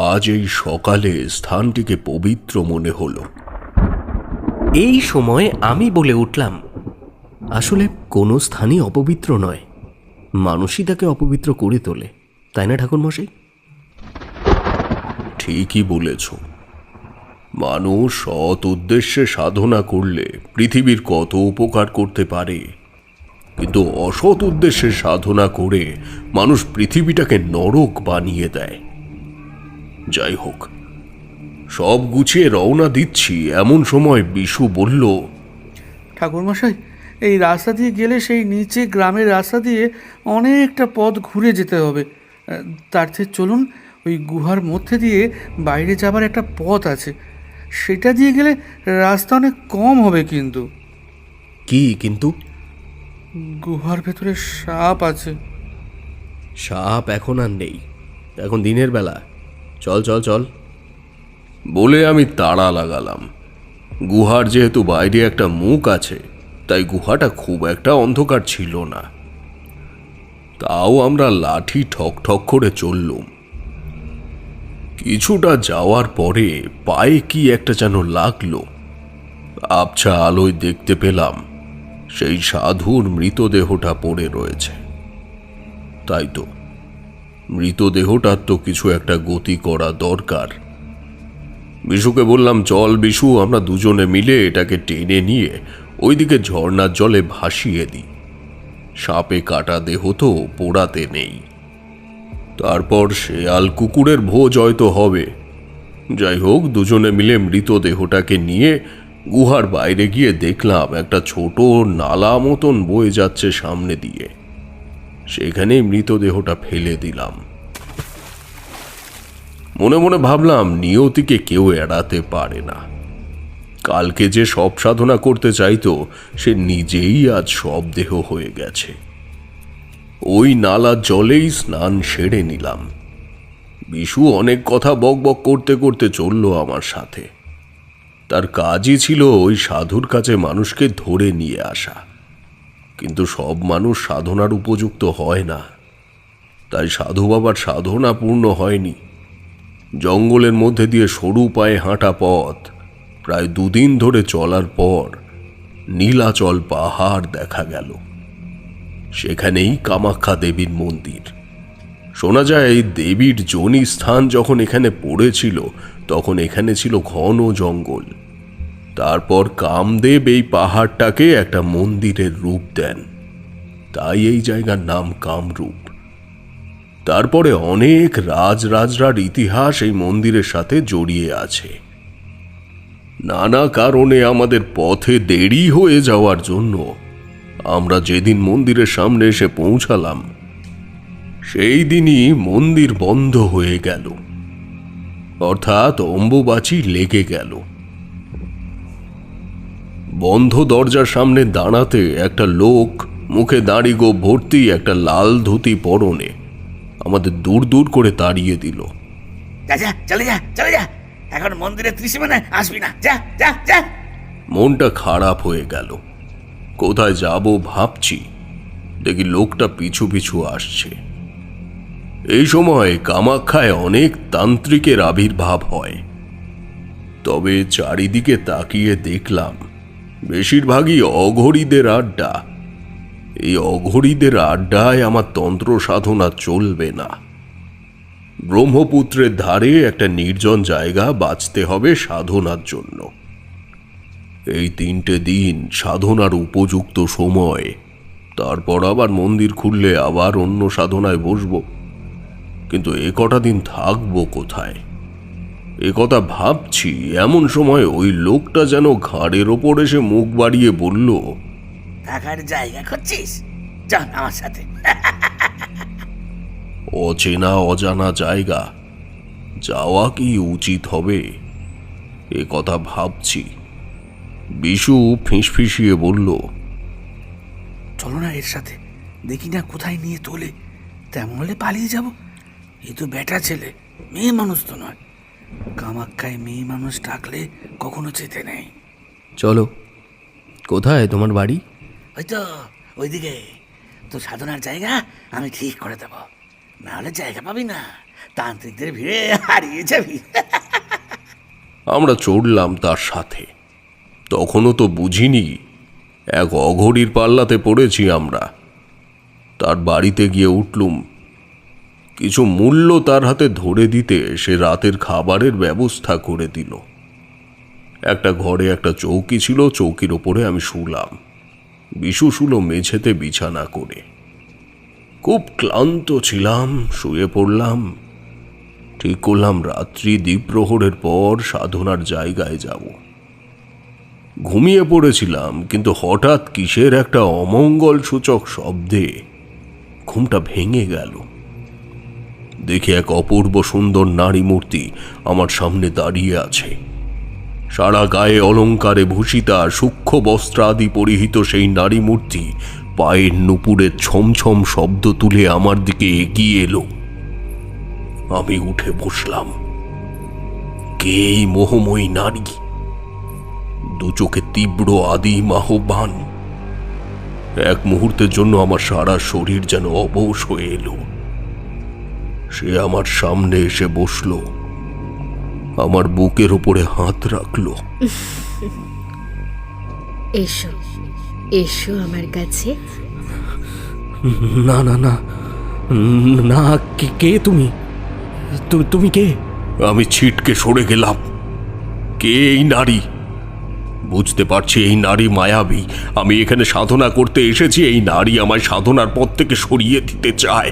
আজ এই সকালে স্থানটিকে পবিত্র মনে হলো।
এই সময় আমি বলে উঠলাম, আসলে কোনো স্থানই অপবিত্র নয়, মানুষই তাকে অপবিত্র করে তোলে, তাই না ঠাকুরমশাই?
ঠিকই বলেছ। মানুষ সৎ উদ্দেশ্যে সাধনা করলে পৃথিবীর কত উপকার করতে পারে, কিন্তু অসৎ উদ্দেশ্যে সাধনা করে মানুষ পৃথিবীটাকে নরক বানিয়ে দেয়। যাই হোক, সব গুছিয়ে রওনা দিচ্ছি, এমন সময় বিশু বলল,
ঠাকুরমশাই, এই রাস্তা দিয়ে গেলে সেই নিচে গ্রামের রাস্তা দিয়ে অনেকটা পথ ঘুরে যেতে হবে। তার চেয়ে চলুন, ওই গুহার মধ্যে দিয়ে বাইরে যাবার একটা পথ আছে, সেটা দিয়ে গেলে রাস্তা অনেক কম হবে। কিন্তু
কি কিন্তু?
গুহার ভেতরে সাপ আছে।
সাপ এখন আর নেই, এখন দিনের বেলা। চল চল চল।
বলে আমি তাড়া লাগালাম। গুহার যেহেতু বাইরে একটা মুখ আছে, তাই গুহাটা খুব একটা অন্ধকার ছিল না। তাও আমরা লাঠি ঠক ঠক করে চললুম। কিছুটা যাওয়ার পরে পায়ে কি একটা যেন লাগলো। আবছা আলোয় দেখতে পেলাম সেই সাধুর মৃতদেহটা পড়ে রয়েছে। তাই তো, মৃতদেহটার তো কিছু একটা গতি করা দরকার। বিশুকে বললাম, চল বিশু, আমরা দুজনে মিলে এটাকে টেনে নিয়ে ওইদিকে ঝর্ণার জলে ভাসিয়ে দিই। সাপে কাটা দেহ তো পোড়াতে নেই। তারপর শেয়াল কুকুরের ভোজ হয়তো হবে। যাই হোক, দুজনে মিলে মৃতদেহটাকে নিয়ে গুহার বাইরে গিয়ে দেখলাম একটা ছোট নালা মতন বয়ে যাচ্ছে সামনে দিয়ে। সেখানেই মৃতদেহটা ফেলে দিলাম। মনে মনে ভাবলাম, নিয়তিকে কেউ এড়াতে পারে না। কালকে যে সব সাধনা করতে চাইতো, সে নিজেই আজ সব দেহ হয়ে গেছে। ওই নালার জলেই স্নান সেরে নিলাম। বিশু অনেক কথা বকবক করতে করতে চলল আমার সাথে। তার কাজই ছিল ওই সাধুর কাছে মানুষকে ধরে নিয়ে আসা। কিন্তু সব মানুষ সাধনার উপযুক্ত হয় না, তাই সাধু বাবার সাধনা পূর্ণ হয়নি। জঙ্গলের মধ্যে দিয়ে সরু পায়ে হাঁটা পথ প্রায় 2 দিন ধরে চলার পর নীলাচল পাহাড় দেখা গেল। সেখানেই কামাখ্যা দেবীর মন্দির। শোনা যায় দেবীর যোনি স্থান যখন এখানে পড়েছিল, তখন এখানে ছিল ঘন জঙ্গল। তারপর কামদেব এই পাহাড়টাকে একটা মন্দিরের রূপ দেন, তাই এই জায়গার নাম কামরূপ। তারপরে অনেক রাজরাজরার ইতিহাস এই মন্দিরের সাথে জড়িয়ে আছে। নানা কারণে আমাদের পথে দেরি হয়ে যাওয়ার জন্য আমরা যেদিন মন্দিরের সামনে এসে পৌঁছালাম, সেই দিনই মন্দির বন্ধ হয়ে গেল, অর্থাৎ অম্বুবাচী লেগে গেল। বন্ধ দরজার সামনে দাঁড়াতে একটা লোক মুখে দাড়ি গোঁফ ভর্তি, একটা লাল ধুতি পরনে, আমাদের দূর দূর করে তাড়িয়ে দিল।
যা যা, চলে যা, চলে যা, এখন মন্দিরে ত্রিসীমানা আসবি না, যা যা যা।
মনটা খারাপ হয়ে গেল। কোথায় যাব ভাবছি, দেখি লোকটা পিছু পিছু আসছে। এই সময় কামাখ্যায় অনেক তান্ত্রিকের আবির্ভাব হয়। তবে চারিদিকে তাকিয়ে দেখলাম বেশিরভাগই অঘরীদের আড্ডা। এই অঘরীদের আড্ডায় আমার তন্ত্র সাধনা চলবে না। ব্রহ্মপুত্রের ধারে একটা নির্জন জায়গা বাঁচতে হবে সাধনার জন্য। এই 3টে দিন সাধনার উপযুক্ত সময়, তারপর আবার মন্দির খুললে আবার অন্য সাধনায় বসব। কিন্তু এ কটা দিন থাকবো কোথায়, এ কথা ভাবছি, এমন সময় ওই লোকটা যেন ঘাড়ের ওপর এসে মুখ বাড়িয়ে বলল,
থাকার জায়গা খুঁজছিস? চল আমার সাথে।
অচেনা অজানা জায়গা যাওয়া কি উচিত হবে, এ কথা ভাবছি। বিশু ফিসফিসিয়ে বলল,
চলো না এর সাথে, দেখি না কোথায় নিয়ে তোলে। তেমন হলে পালিয়ে যাব। এ তো বেটা ছেলে, মেয়ে মানুষ তো নয়। কামাখ্যায় মেয়ে মানুষ ডাকলে কখনো যেতে নেই।
চলো। কোথায় তোমার বাড়ি?
হয়তো ওইদিকে। তো সাধনার জায়গা আমি ঠিক করে দেব, নাহলে জায়গা পাবি না, তান্ত্রিকদের ভিড়ে হারিয়ে যাবি।
আমরা চড়লাম তার সাথে। তখনও তো বুঝিনি এক অঘরীর পাল্লাতে পড়েছি আমরা। তার বাড়িতে গিয়ে উঠলুম। কিছু মূল্য তার হাতে ধরে দিতে সে রাতের খাবারের ব্যবস্থা করে দিল। একটা ঘরে একটা চৌকি ছিল, চৌকির ওপরে আমি শুলাম। বিশু শুলো মেঝেতে বিছানা করে। খুব ক্লান্ত ছিলাম, শুয়ে পড়লাম। ঠিক করলাম রাত্রি দ্বীপ্রহরের পর সাধনার জায়গায় যাব। ঘুমিয়ে পড়েছিলাম, কিন্তু হঠাৎ কিসের একটা অমঙ্গল সূচক শব্দে ঘুমটা ভেঙে গেল। দেখি এক অপূর্ব সুন্দর নারী মূর্তি আমার সামনে দাঁড়িয়ে আছে। সারা গায়ে অলঙ্কারে ভূষিতা, সূক্ষ্ম বস্ত্রাদি পরিহিত সেই নারী মূর্তি পায়ের নুপুরের ছমছম শব্দ তুলে আমার দিকে এগিয়ে এলো। আমি উঠে বসলাম। কে এই মোহময়ী নারী? দু চোখে তীব্র আদিম আহ্বান। এক মুহূর্তের জন্য আমার সারা শরীর যেন অবশ হয়ে এলো। সে আমার সামনে এসে বসল, আমার বুকের উপরে হাত রাখলো।
এসো এসো আমার কাছে।
না না না না, কে তুমি? তুমি কে?
আমি ছিটকে সরে গেলাম। কে এই নারী? বুঝতে পারছি এই নারী মায়াবী। আমি এখানে সাধনা করতে এসেছি, এই নারী আমায় সাধনার পথ থেকে সরিয়ে দিতে চায়।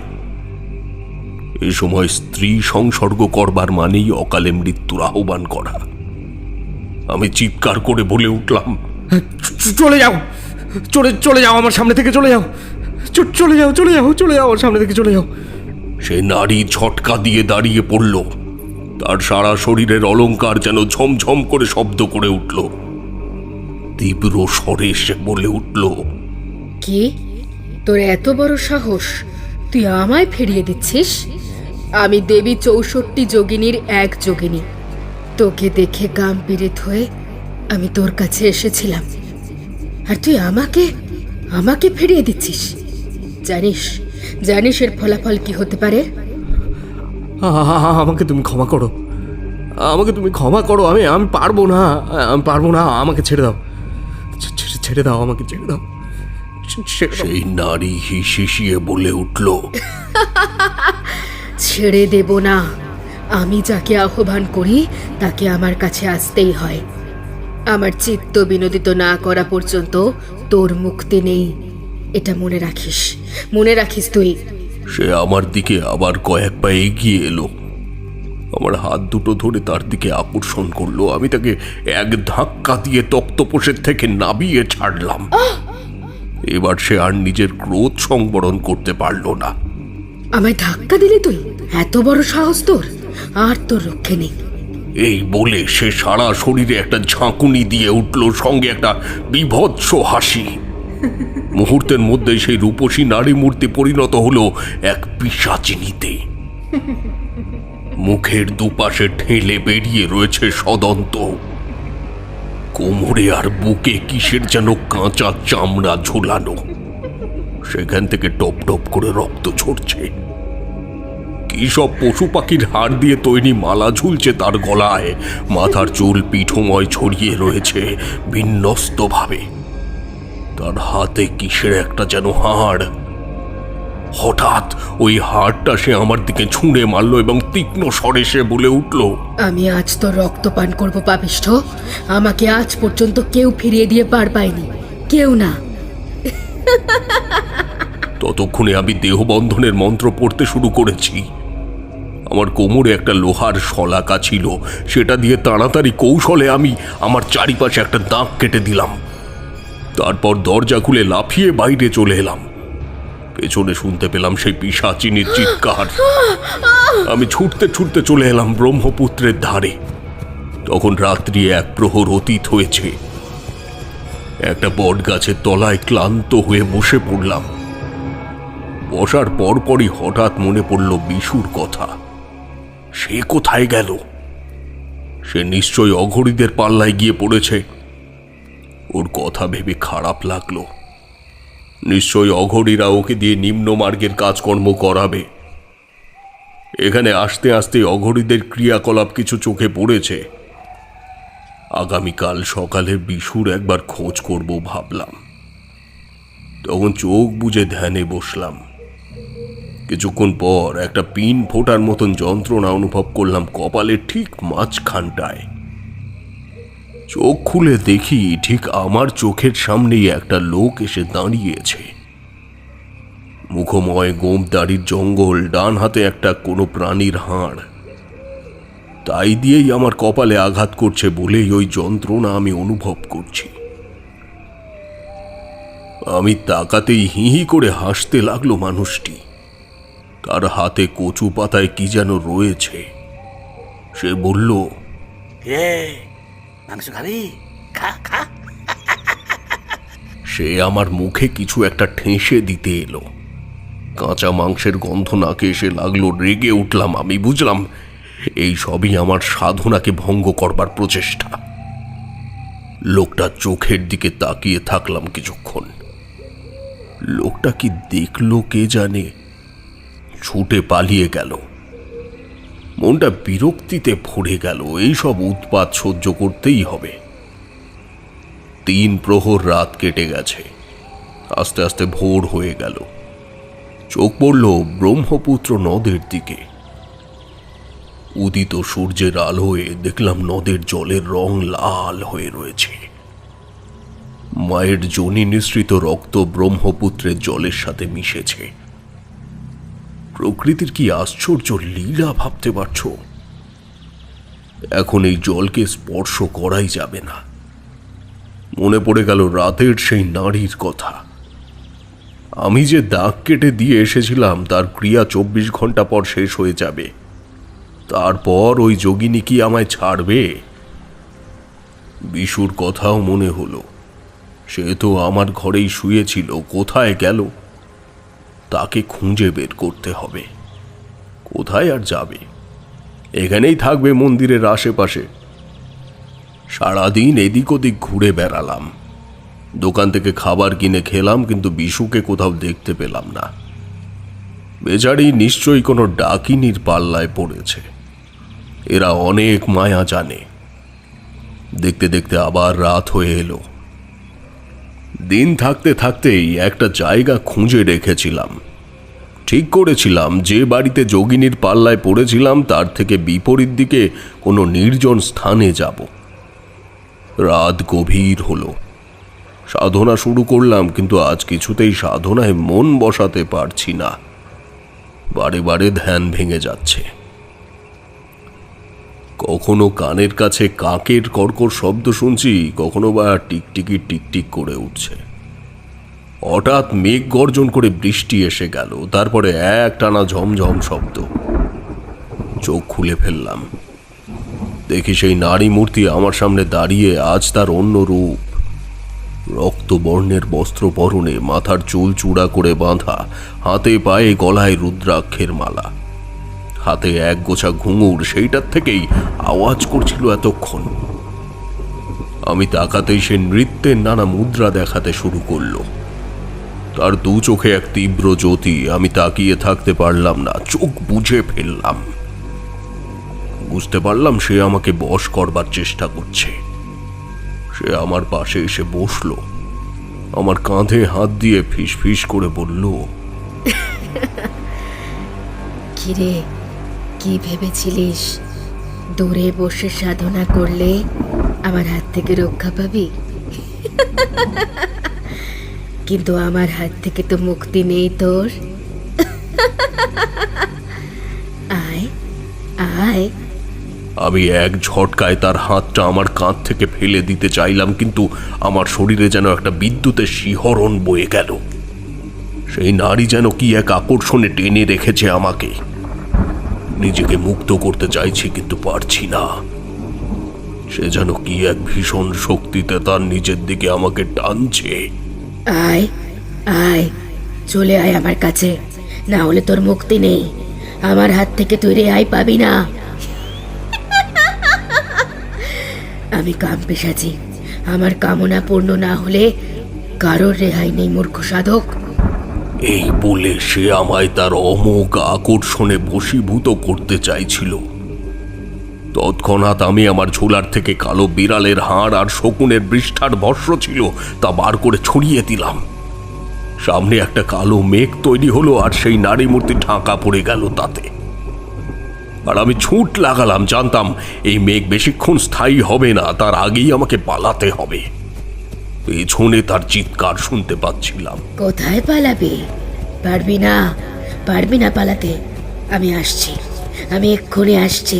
এ সময় স্ত্রী সংসর্গ করবার মানেই অকালে মৃত্যুর আহ্বান করা। আমি চিৎকার করে বলে উঠলাম,
চলে যাও, চলে যাও আমার সামনে থেকে, চলে যাও, চলে যাও, চলে যাও, চলে যাও আমার সামনে থেকে, চলে যাও।
সে নারী ঝটকা দিয়ে দাঁড়িয়ে পড়ল। তার সারা শরীরের অলংকার যেন ঝমঝম করে শব্দ করে উঠল। তীব্র স্বরে সে বলে উঠল,
কি তোর এত বড় সাহস? তুই আমায় ফিরিয়ে দিচ্ছিস? আমি দেবী 64 যোগিনীর এক যোগিনী। তোকে দেখে গাম পীড়িত হয়ে আমি তোর কাছে এসেছিলাম, আর তুই আমাকে ফিরিয়ে দিচ্ছিস? জানিস এর ফলাফল কি হতে পারে?
আমাকে তুমি ক্ষমা করো, আমাকে তুমি ক্ষমা করো। আমি পারবো না, আমাকে ছেড়ে দাও, ছেড়ে দাও, আমাকে ছেড়ে দাও।
সেই নারী হিসিয়ে বলে উঠল,
ছেড়ে দেব না। আমি যাকে আহ্বান করি তাকে আমার কাছে আসতেই হয়। আমার চিত্ত বিনোদিত না করা পর্যন্ত তোর মুক্তি নেই। এটা মনে রাখিস তুই।
সে আমার দিকে আবার কয়েক পা এগিয়ে এলো, আমার হাত দুটো ধরে তার দিকে আকর্ষণ করলো। আমি তাকে এক ধাক্কা দিয়ে তক্তপোষের থেকে নামিয়ে ছাড়লাম। এবার সে আর নিজের ক্রোধ সংবরণ করতে পারল না।
আমায় ধাক্কা দিলি তুই? এত বড় সাহস তোর? আর তোর রক্ষে নেই।
এই বলে সে সারা শরীরে একটা ঝাঁকুনি দিয়ে উঠল, সঙ্গে একটা বিভৎস হাসি। মুহূর্তের মধ্যে সেই রূপসী নারী মূর্তি পরিণত হলো এক পিশাচিনীতে। মুখের দুপাশে ঠেলে বেরিয়ে রয়েছে সদন্ত। কোমরে আর বুকে কিসের যেন কাঁচা চামড়া ঝোলানো। সেখান থেকে টপ টপ করে রক্ত ঝরছে। কি সব পশু পাখির হাড় দিয়ে তৈরি মালা ঝুলছে তার গলায়। মাথার চুল পিঠময় ছড়িয়ে রয়েছে বিন্যস্ত ভাবে। তার হাতে কিসের একটা যেন হাড়। হঠাৎ ওই হাড়টা সে আমার দিকে ছুঁড়ে মারল এবং তীক্ষ্ণ স্বরে সে বলে উঠল,
আমি আজ তোর রক্ত পান করবো পাপিষ্ঠ। আমাকে আজ পর্যন্ত কেউ ফিরিয়ে দিয়ে পার পায়নি, কেউ না।
ততক্ষণে আমি দেহবন্ধনের মন্ত্র পড়তে শুরু করেছি। আমার কোমরে একটা লোহার শলাকা ছিল, সেটা দিয়ে তাড়াতাড়ি কৌশলে আমি আমার চারিপাশে একটা দাগ কেটে দিলাম। তারপর দরজা খুলে লাফিয়ে বাইরে চলে এলাম। পেছনে শুনতে পেলাম সেই পিশাচিনীর চিৎকার। আমি ছুটতে চলে এলাম ব্রহ্মপুত্রের ধারে। তখন রাত্রি 1 প্রহর অতীত হয়েছে। একটা বট গাছের তলায় ক্লান্ত হয়ে বসে পড়লাম। বসার পরপরই হঠাৎ মনে পড়ল বিশুর কথা। সে কোথায় গেল? সে নিশ্চয়ই অঘরীদের পাল্লায় গিয়ে পড়েছে। ওর কথা ভেবে খারাপ লাগলো। নিশ্চয়ই অঘরীরা ওকে দিয়ে নিম্ন মার্গের কাজকর্ম করাবে। এখানে আসতে আসতে অঘরীদের ক্রিয়াকলাপ কিছু চোখে পড়েছে। আগামীকাল সকালে বিশুর একবার খোঁজ করব ভাবলাম। তখন চোখ বুজে ধ্যানে বসলাম। কিছুক্ষণ পর একটা পিন ফোটার মতন যন্ত্রণা অনুভব করলাম কপালের ঠিক মাঝখানটায়। চোখ খুলে দেখি ঠিক আমার চোখের সামনেই একটা লোক এসে দাঁড়িয়েছে। মুখময় গোঁফ দাড়ির জঙ্গল, ডান হাতে একটা কোনো প্রাণীর হাড়। তাই দিয়েই আমার কপালে আঘাত করছে বলেই ওই যন্ত্রণা আমি অনুভব করছি। আমি তাকাতেই হি হি করে হাসতে লাগলো মানুষটি। তার হাতে কচু পাতায় কি যেন রয়েছে। সে বলল,
মাংস খাবে? খা খা।
সে আমার মুখে কিছু একটা ঠেসে দিতে এলো। কাঁচা মাংসের গন্ধ নাকে এসে লাগলো। রেগে উঠলাম আমি। বুঝলাম এই সবই আমার সাধনাকে ভঙ্গ করবার প্রচেষ্টা। লোকটা চোখের দিকে তাকিয়ে থাকলাম কিছুক্ষণ। লোকটা কি দেখলো কে জানে, ছুটে পালিয়ে গেল। মনটা বিরক্তিতে ভরে গেল। এইসব উৎপাত সহ্য করতেই হবে। 3 প্রহর রাত কেটে গেছে। আস্তে আস্তে ভোর হয়ে গেল। চোখ পড়ল ব্রহ্মপুত্র নদের দিকে। উদিত সূর্যের আলোয় দেখলাম নদের জলের রং লাল হয়ে রয়েছে। মায়ের যোনি নিঃসৃত রক্ত ব্রহ্মপুত্রের জলের সাথে মিশেছে। প্রকৃতির কি আশ্চর্য লীলা ভাবতে পারছ? এখন এই জলকে স্পর্শ করাই যাবে না। মনে পড়ে গেল রাতের সেই নারীর কথা। আমি যে দাগ কেটে দিয়ে এসেছিলাম তার ক্রিয়া 24 ঘন্টা পর শেষ হয়ে যাবে। তারপর ওই যোগিনী কি আমায় ছাড়বে? বিশুর কথাও মনে হলো। সে তো আমার ঘরেই শুয়েছিল। কোথায় গেল? তাকে খুঁজে বের করতে হবে। কোথায় আর যাবে? এখানেই থাকবে মন্দিরের আশেপাশে। সারাদিন এদিক ওদিক ঘুরে বেড়ালাম। দোকান থেকে খাবার কিনে খেলাম, কিন্তু বিশুকে কোথাও দেখতে পেলাম না। বেচারি নিশ্চয়ই কোনো ডাকিনীর পাল্লায় পড়েছে। এরা অনেক মায়া জানে। দেখতে দেখতে আবার রাত হয়ে এলো। দিন থাকতে থাকতেই একটা জায়গা খুঁজে রেখেছিলাম। ঠিক করেছিলাম যে বাড়িতে যোগিনীর পাল্লায় পড়েছিলাম তার থেকে বিপরীত দিকে কোনো নির্জন স্থানে যাব। রাত গভীর হলো। সাধনা শুরু করলাম, কিন্তু আজ কিছুতেই সাধনায় মন বসাতে পারছি না। বারে বারে ধ্যান ভেঙে যাচ্ছে। কখনো কানের কাছে কাকের কর্কর শব্দ শুনছি, কখনো বা টিকটিকি টিকটিক করে উঠছে। হঠাৎ মেঘ গর্জন করে বৃষ্টি এসে গেল। তারপরে একটানা ঝমঝম শব্দ। চোখ খুলে ফেললাম। দেখি সেই নারী মূর্তি আমার সামনে দাঁড়িয়ে। আজ তার অন্য রূপ। রক্তবর্ণের বস্ত্র পরনে, মাথার চুল চূড়া করে বাঁধা, হাতে পায়ে গলায় রুদ্রাক্ষের মালা, হাতে এক গোছা ঘুঙুর। সেইটার থেকেই আওয়াজ করছিল এতক্ষণ। আমি তাকাতেই সে নৃত্যের নানা মুদ্রা দেখাতে শুরু করলো। তার 2 চোখে এক তীব্র জ্যোতি। আমি তাকিয়ে থাকতে পারলাম না। চোখ বুজে ফেললাম। বুঝতে পারলাম সে আমাকে বশ করবার চেষ্টা করছে। সে আমার পাশে এসে বসল। আমার কাঁধে হাত দিয়ে ফিসফিস করে বলল,
কিরে, কি ভেবেছিলিস দূরে বসে সাধনা করলে আমার হাত থেকে রক্ষা পাবি? কিন্তু আমার হাত থেকে তো মুক্তি নেই তোর। আয় আয়।
আমি এক ঝটকায় তার হাতটা আমার কাঁধ থেকে ফেলে দিতে চাইলাম, কিন্তু আমার শরীরে যেন একটা বিদ্যুতের শিহরণ বয়ে গেল। সেই নারী যেন কি এক আকর্ষণে টেনে রেখেছে আমাকে। নিজেকে মুক্ত করতে চাইছি, কিন্তু পারছি না। সে যেন কি এক ভীষণ শক্তিতে তার নিজের দিকে আমাকে টানছে।
আয় আয়, চলে আয় আমার কাছে, না হলে তোর মুক্তি নেই। আমার হাত থেকে তুই রেহাই পাবি না। আমি কামপিশাচি। আমার কামনা পূর্ণ না হলে কারোর রেহাই নেই, মূর্খ সাধক।
এই বলে সে আমায় তার অমোঘ আকর্ষণে বশীভূত করতে চাইছিল। তৎক্ষণাৎ আমি আমার ঝোলার থেকে কালো বিড়ালের হাড় আর শকুনের বৃষ্ঠার বর্ষ ছিল তা বার করে ছড়িয়ে দিলাম। সামনে একটা কালো মেঘ তৈরি হলো, আর সেই নারী মূর্তি ঢাকা পড়ে গেল তাতে। আর আমি ছুট লাগালাম। জানতাম এই মেঘ বেশিক্ষণ স্থায়ী হবে না, তার আগেই আমাকে পালাতে হবে। পেছনে তার চিৎকার শুনতে পাচ্ছিলাম।
কোথায় পালাবি? পারবি না, পারবি না পালাতে। আমি আসছি, আমি এক্ষুনি আসছি।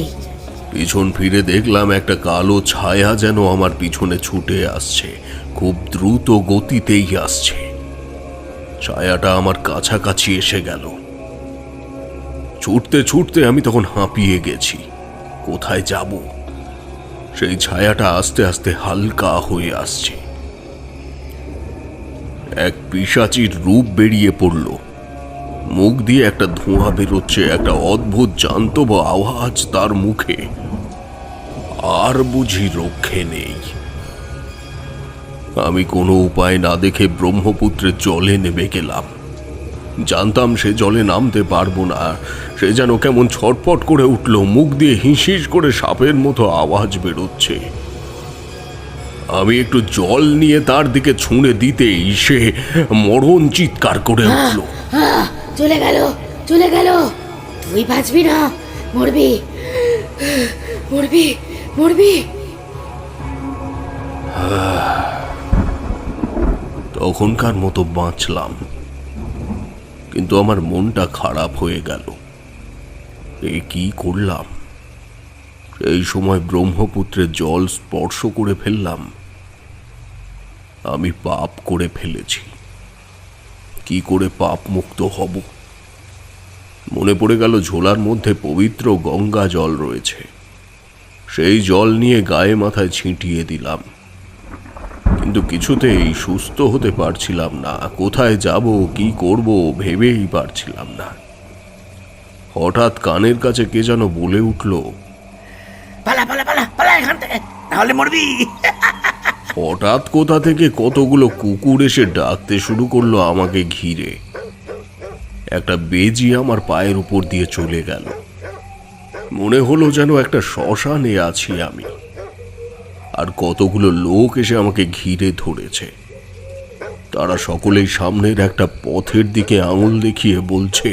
পিছন ফিরে দেখলাম একটা কালো ছায়া যেন আমার পিছনে ছুটে আসছে। খুব দ্রুত গতিতেই আসছে। ছায়াটা আমার কাছাকাছি এসে গেল। ছুটতে ছুটতে আমি তখন হাঁপিয়ে গেছি। কোথায় যাব? সেই ছায়াটা আস্তে আস্তে হালকা হয়ে আসছে। এক পিশাচির রূপ বেরিয়ে পড়ল। মুখ দিয়ে একটা ধোঁয়া বেরোচ্ছে, একটা অদ্ভুত জান্তব আওয়াজ তার মুখে। আর বুঝি রক্ষে নেই। আমি কোনো উপায় না দেখে ব্রহ্মপুত্রের জলে নেমে গেলাম। জানতাম সে জলে নামতে পারবো না। সে যেন কেমন ছটপট করে উঠল, মুখ দিয়ে হিসিস করে সাপের মতো আওয়াজ বেরোচ্ছে। আমি একটু জল নিয়ে তার দিকে ছুঁড়ে দিতেই সে মরণ চিৎকার করে উঠল।
চলে গেল, চলে গেল। তুই বাঁচবি না, মরবি, মরবি, মরবি।
তখনকার মতো বাঁচলাম, কিন্তু আমার মনটা খারাপ হয়ে গেল। এ কি করলাম? এই সময় ব্রহ্মপুত্রের জল স্পর্শ করে ফেললাম। আমি পাপ করে ফেলেছি। কি করে পাপ মুক্ত হব? মনে পড়ে গেল ঝোলার মধ্যে পবিত্র গঙ্গা জল রয়েছে। সেই জল নিয়ে গায়ে মাথায় ছিটিয়ে দিলাম, কিন্তু কিছুতেই সুস্থ হতে পারছিলাম না। কোথায় যাব, কি করব ভেবেই পারছিলাম না। হঠাৎ কানের কাছে কে যেন বলে উঠল,
পালা পালা পালা পালা এখান থেকে, নাহলে মরবি।
হঠাৎ কোথা থেকে কতগুলো কুকুর এসে ডাকতে শুরু করলো আমাকে ঘিরে। একটা বেজি আমার পায়ের উপর দিয়ে চলে গেল। মনে হলো যেন একটা শ্মশানে আছি আমি। আর কতগুলো লোক এসে আমাকে ঘিরে ধরেছে। তারা সকলেই সামনের একটা পথের দিকে আঙুল দেখিয়ে বলছে,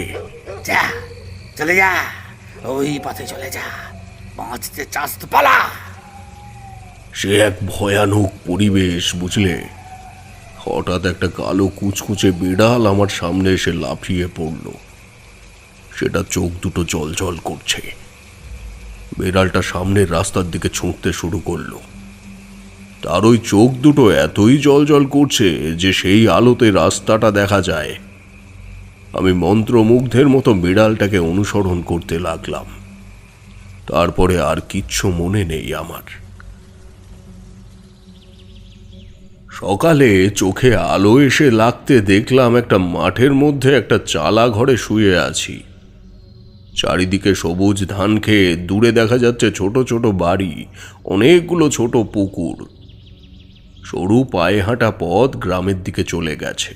যা, চলে যা, ওই পথে চলে যা, বাঁচতে চাস তো পালা।
সে এক ভয়ানক পরিবেশ, বুঝলে। হঠাৎ একটা কালো কুচকুচে বিড়াল আমার সামনে এসে লাফিয়ে পড়ল। সেটা চোখ দুটো জলজল করছে। বিড়ালটা সামনের রাস্তার দিকে ছুটতে শুরু করলো। তার ওই চোখ দুটো এতই জলজল করছে যে সেই আলোতে রাস্তাটা দেখা যায়। আমি মন্ত্রমুগ্ধের মতো বিড়ালটাকে অনুসরণ করতে লাগলাম। তারপরে আর কিচ্ছু মনে নেই আমার। সকালে চোখে আলো এসে লাগতে দেখলাম একটা মাঠের মধ্যে একটা চালা ঘরে শুয়ে আছি। চারিদিকে সবুজ ধান খেয়ে, দূরে দেখা যাচ্ছে ছোট ছোট বাড়ি, অনেকগুলো ছোট পুকুর। সরু পায়ে হাঁটা পথ গ্রামের দিকে চলে গেছে।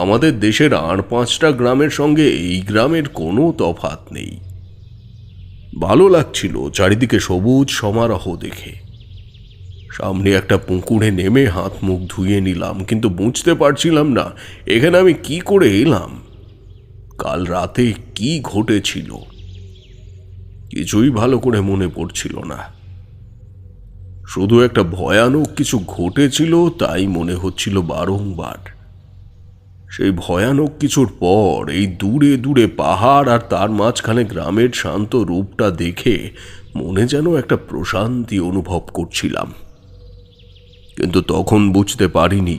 আমাদের দেশের 8-5টা গ্রামের সঙ্গে এই গ্রামের কোনো তফাৎ নেই। ভালো লাগছিল চারিদিকে সবুজ সমারোহ দেখে। সামনে একটা পুকুরে নেমে হাত মুখ ধুয়ে নিলাম, কিন্তু বুঝতে পারছিলাম না এখানে আমি কি করে এলাম। কাল রাতে কি ঘটেছিল কিছুই ভালো করে মনে পড়ছিল না। শুধু একটা ভয়ানক কিছু ঘটেছিল তাই মনে হচ্ছিল বারংবার। সেই ভয়ানক কিছুর পর এই দূরে দূরে পাহাড় আর তার মাঝখানে গ্রামের শান্ত রূপটা দেখে মনে যেন একটা প্রশান্তি অনুভব করছিলাম। কিন্তু তখন বুঝতে পারিনি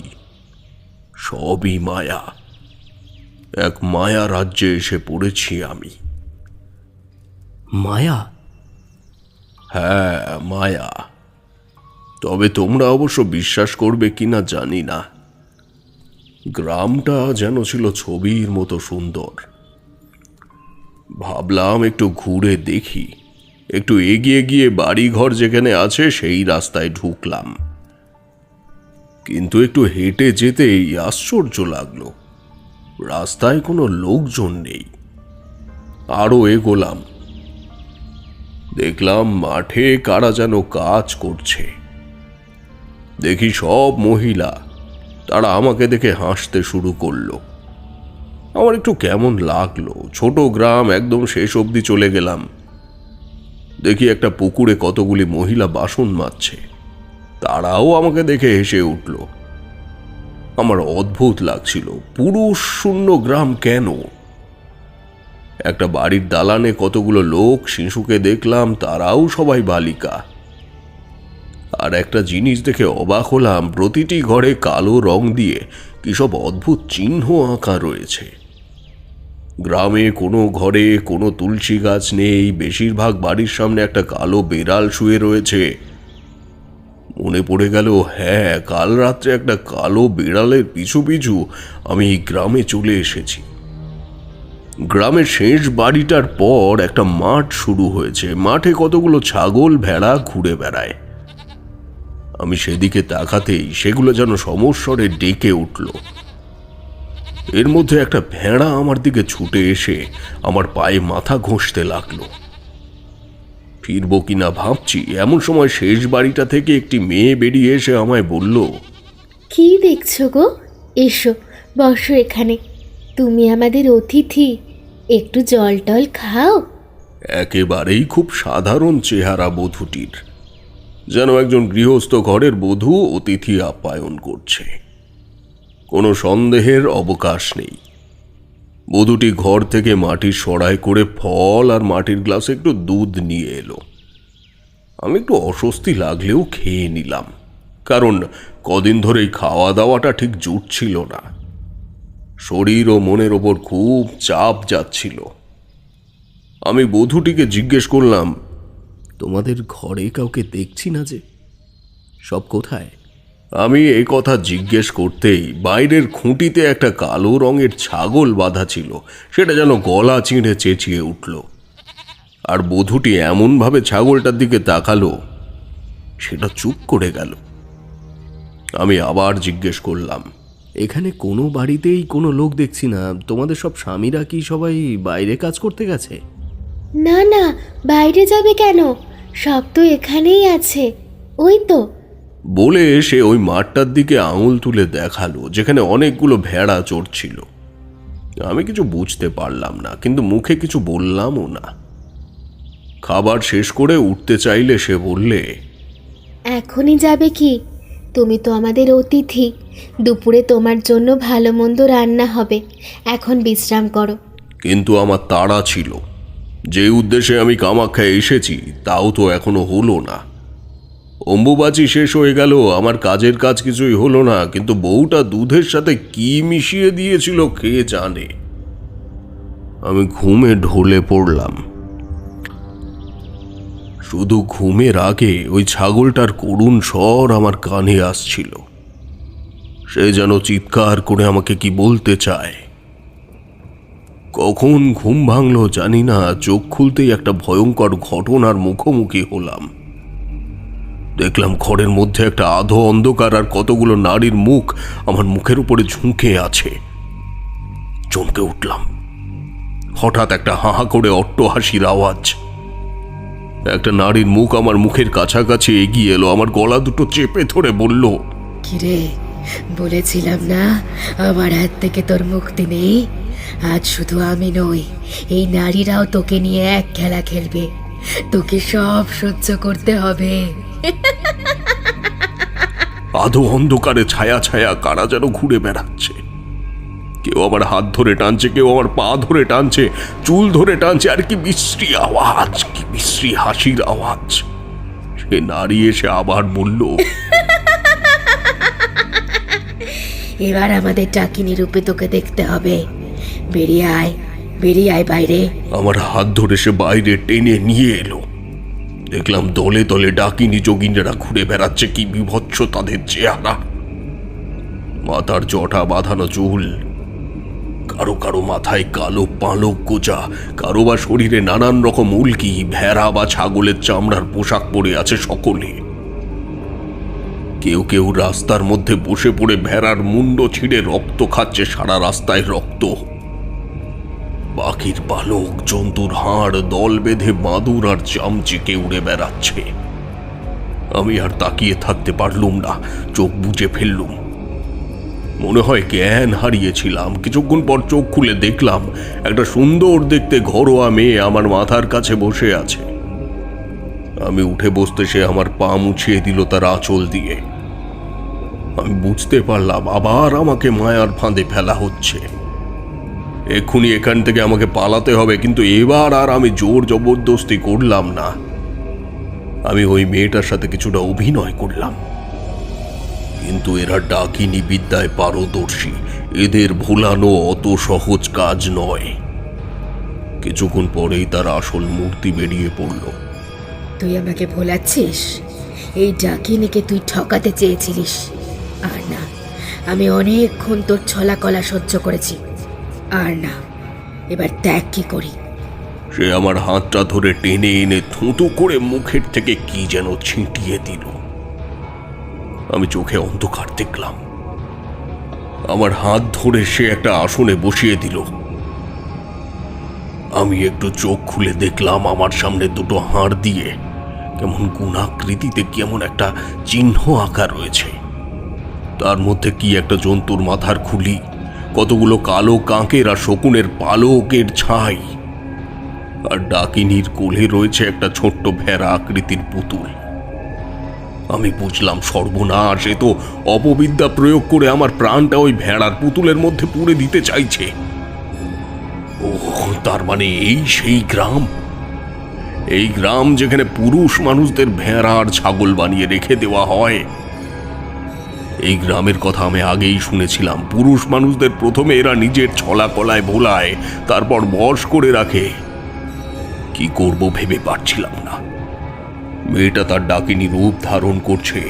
সবই মায়া। এক মায়া রাজ্যে এসে পড়েছি আমি।
মায়া?
হ্যাঁ, মায়া। তবে তোমরা অবশ্য বিশ্বাস করবে কিনা জানি না। গ্রামটা যেন ছিল ছবির মতো সুন্দর। ভাবলাম একটু ঘুরে দেখি। একটু এগিয়ে গিয়ে বাড়িঘর যেখানে আছে সেই রাস্তায় ঢুকলাম। কিন্তু একটু হেঁটে যেতেই আশ্চর্য লাগলো, রাস্তায় কোনো লোকজন নেই। আরো এগোলাম, দেখলাম মাঠে কারা যেন কাজ করছে। দেখি সব মহিলা। তারা আমাকে দেখে হাসতে শুরু করলো। আমার একটু কেমন লাগলো। ছোট গ্রাম, একদম শেষ অবধি চলে গেলাম। দেখি একটা পুকুরে কতগুলি মহিলা বাসন মাজছে। তারাও আমাকে দেখে হেসে উঠল। আমার অদ্ভুত লাগছিল, পুরুষ শূন্য গ্রাম কেন? একটা বাড়ির দালানে কতগুলো লোক, শিশুকে দেখলাম, তারাও সবাই বালিকা। আর একটা জিনিস দেখে অবাক হলাম, প্রতিটি ঘরে কালো রং দিয়ে কি সব অদ্ভুত চিহ্ন আঁকা রয়েছে। গ্রামে কোনো ঘরে কোনো তুলসী গাছ নেই, বেশিরভাগ বাড়ির সামনে একটা কালো বেড়াল শুয়ে রয়েছে। মনে পড়ে গেল, হ্যাঁ, কাল রাত্রে একটা কালো বিড়ালের পিছু পিছু আমি এই গ্রামে চলে এসেছি। গ্রামের শেষ বাড়িটার পর একটা মাঠ শুরু হয়েছে, মাঠে কতগুলো ছাগল ভেড়া ঘুরে বেড়ায়। আমি সেদিকে তাকাতেই সেগুলো যেন সমস্বরে ডেকে উঠল। এর মধ্যে একটা ভেড়া আমার দিকে ছুটে এসে আমার পায়ে মাথা ঘষতে লাগলো। ফিরবো কিনা ভাবছি, এমন সময় শেষ বাড়িটা থেকে একটি মেয়ে বেরিয়ে এসে আমায় বলল,
কি দেখছো গো? এসো, বসো এখানে। তুমি আমাদের অতিথি, একটু জল টল খাও।
একেবারেই খুব সাধারণ চেহারা বধূটির, যেন একজন গৃহস্থ ঘরের বধূ অতিথি আপ্যায়ন করছে। কোনো সন্দেহের অবকাশ নেই। বধূটি ঘর থেকে মাটির সরাই করে ফল আর মাটির গ্লাসে একটু দুধ নিয়ে এলো। আমি একটু অস্বস্তি লাগলেও খেয়ে নিলাম, কারণ কদিন ধরেই খাওয়া দাওয়াটা ঠিক জুটছিল না। শরীর ও মনের ওপর খুব চাপ যাচ্ছিল। আমি বধূটিকে জিজ্ঞেস করলাম,
তোমাদের ঘরে কাউকে দেখছি না যে, সব কোথায়?
আমি এই কথা জিজ্ঞেস করতেই বাইরের খুঁটিতে একটা কালো রঙের ছাগল বাঁধা ছিল, সেটা যেন গলা চিঁড়ে চেঁচিয়ে উঠল। আর বধূটি এমনভাবে ছাগলটার দিকে তাকালো, সেটা চুপ করে গেল। আমি আবার জিজ্ঞেস করলাম,
এখানে কোনো বাড়িতেই কোনো লোক দেখছি না। তোমাদের সব স্বামীরা কি সবাই বাইরে কাজ করতে গেছে?
না না, বাইরে যাবে কেন? সব তো এখানেই আছে, ওই তো।
বলে সে ওই মাঠটার দিকে আঙুল তুলে দেখালো, যেখানে অনেকগুলো ভেড়া চড়ছিল। আমি কিছু বুঝতে পারলাম না, কিন্তু মুখে কিছু বললামও না। খাবার শেষ করে উঠতে চাইলে সে বললে,
এখনই যাবে কি? তুমি তো আমাদের অতিথি, দুপুরে তোমার জন্য ভালো মন্দ রান্না হবে, এখন বিশ্রাম করো।
কিন্তু আমার তাড়া ছিল। যে উদ্দেশ্যে আমি কামাখ্যায় এসেছি তাও তো এখনো হলো না। অম্বুবাচী শেষ হয়ে গেল, আমার কাজের কাজ কিছুই হলো না, কিন্তু বউটা দুধের সাথে কি মিশিয়ে দিয়েছিল কে জানে। আমি ঘুমে ঢলে পড়লাম। শুধু ঘুমের আগে ওই ছাগলটার করুণ স্বর আমার কানে আসছিল। সে যেন চিৎকার করে আমাকে কি বলতে চায়। কখন ঘুম ভাঙলো জানি না, চোখ খুলতেই একটা ভয়ঙ্কর ঘটনার মুখোমুখি হলাম। দেখলাম ঘরের মধ্যে একটা আধো অন্ধকার আর কতগুলো নারীর মুখ আমার মুখের উপরে ঝুঁকে আছে। চমকে উঠলাম। হঠাৎ একটা হাহা করে অট্টহাসির আওয়াজ। একটা নারীর মুখ আমার মুখের কাছাকাছি এগিয়ে এলো, আমার গলা দুটো চেপে ধরে বলল,
কিরে, বলেছিলাম না আমার হাত থেকে তোর মুক্তি নেই? আজ শুধু আমি নই, এই নারীরাও তোকে নিয়ে এক খেলা খেলবে। তোকে সব সহ্য করতে হবে।
আধো অন্ধকারে ছায়া ছায়া কারা যেন ঘুরে বেড়াচ্ছে। কেউ আমার হাত ধরে টানছে, কেউ আমার পা ধরে টানছে, চুল ধরে টানছে। আর কি বিশ্রী আওয়াজ, কি বিশ্রী হাসির আওয়াজ। সে নারী এসে আবার বলল,
এবার আমাদের ডাকিনী রূপে তোকে দেখতে হবে। বেরিয়ে আয়, বেরিয়ে আয় বাইরে।
আমার হাত ধরে সে বাইরে টেনে নিয়ে এলো। দেখলাম দলে দলে ডাকিনী যোগিনীরা ঘুরে বেড়াচ্ছে। কি বিভৎস তাদের চেহারা। মাথার জটা বাঁধানো চুল, কারো কারো মাথায় কালো পালক গোজা, কারো বা শরীরে নানান রকম উল্কি। ভেড়া বা ছাগলের চামড়ার পোশাক পরে আছে সকলে। কেউ কেউ রাস্তার মধ্যে বসে পড়ে ভেড়ার মুন্ড ছিঁড়ে রক্ত খাচ্ছে, সারা রাস্তায় রক্ত। পাখির পালক, জন্তুর হাড় দল বেঁধে বাদুর আর চামচিকে উড়ে বেড়াচ্ছে। আমি আর তাকিয়ে থাকতে পারলুম না, চোখ বুজে ফেললুম। মনে হয় জ্ঞান হারিয়েছিলাম। কিছুক্ষণ পর চোখ খুলে দেখলাম একটা সুন্দর দেখতে ঘরোয়া মেয়ে আমার মাথার কাছে বসে আছে। আমি উঠে বসতে সে আমার পা মুছিয়ে দিল তার আঁচল দিয়ে। আমি বুঝতে পারলাম আবার আমাকে মায়ার ফাঁদে ফেলা হচ্ছে। এক্ষুনি এখান থেকে আমাকে পালাতে হবে, কিন্তু এবার আর আমি জোর জবরদস্তি করলাম না। আমি ওই মেয়েটার সাথে কিছুটা অভিনয় করলাম। কিন্তু এরা ডাকিনী বিদ্যায় পারদর্শী, এদের ভোলানো অত সহজ কাজ নয়। কিছুক্ষণ পরেই তার আসল মূর্তি বেরিয়ে পড়ল।
তুই আমাকে ভোলাচ্ছিস? এই ডাকিনীকে তুই ঠকাতে চেয়েছিলিস। আর না, আমি অনেকক্ষণ তোর ছলা কলা সহ্য করেছি। আর না, এবার দেখ কি করি।
সে আমার হাতটা ধরে টেনে এনে থুতু করে মুখের থেকে কি যেন ছিটিয়ে দিল। আমি চোখে অন্ধকার দেখলাম। আমার হাত ধরে সে একটা আসনে বসিয়ে দিল। আমি একটু চোখ খুলে দেখলাম আমার সামনে দুটো হাড় দিয়ে কেমন গুণাকৃতিতে কেমন একটা চিহ্ন আঁকা রয়েছে। তার মধ্যে কি একটা জন্তুর মাথার খুলি, কতগুলো কালো কাকের আর শকুনের পালকের ছাই, আর ডাকিনীর কোলে রয়েছে একটা ছোট্ট ভেড়া আকৃতির পুতুল। আমি বুঝলাম সর্বনাশ, এ তো অপবিদ্যা প্রয়োগ করে আমার প্রাণটা ওই ভেড়ার পুতুলের মধ্যে পুরে দিতে চাইছে। ওহ, তার মানে এই সেই গ্রাম, এই গ্রাম যেখানে পুরুষ মানুষদের ভেড়া আর ছাগল বানিয়ে রেখে দেওয়া হয়। এই গ্রামের কথা আমি আগেই শুনেছিলাম। পুরুষ মানুষদের প্রথমে এরা নিজের ছলা কলায় ভোলায়, তারপর বশ করে রাখে। কি করব ভেবে পারছিলাম না। মেয়েটা তার ডাকিনী রূপ ধারণ করছে।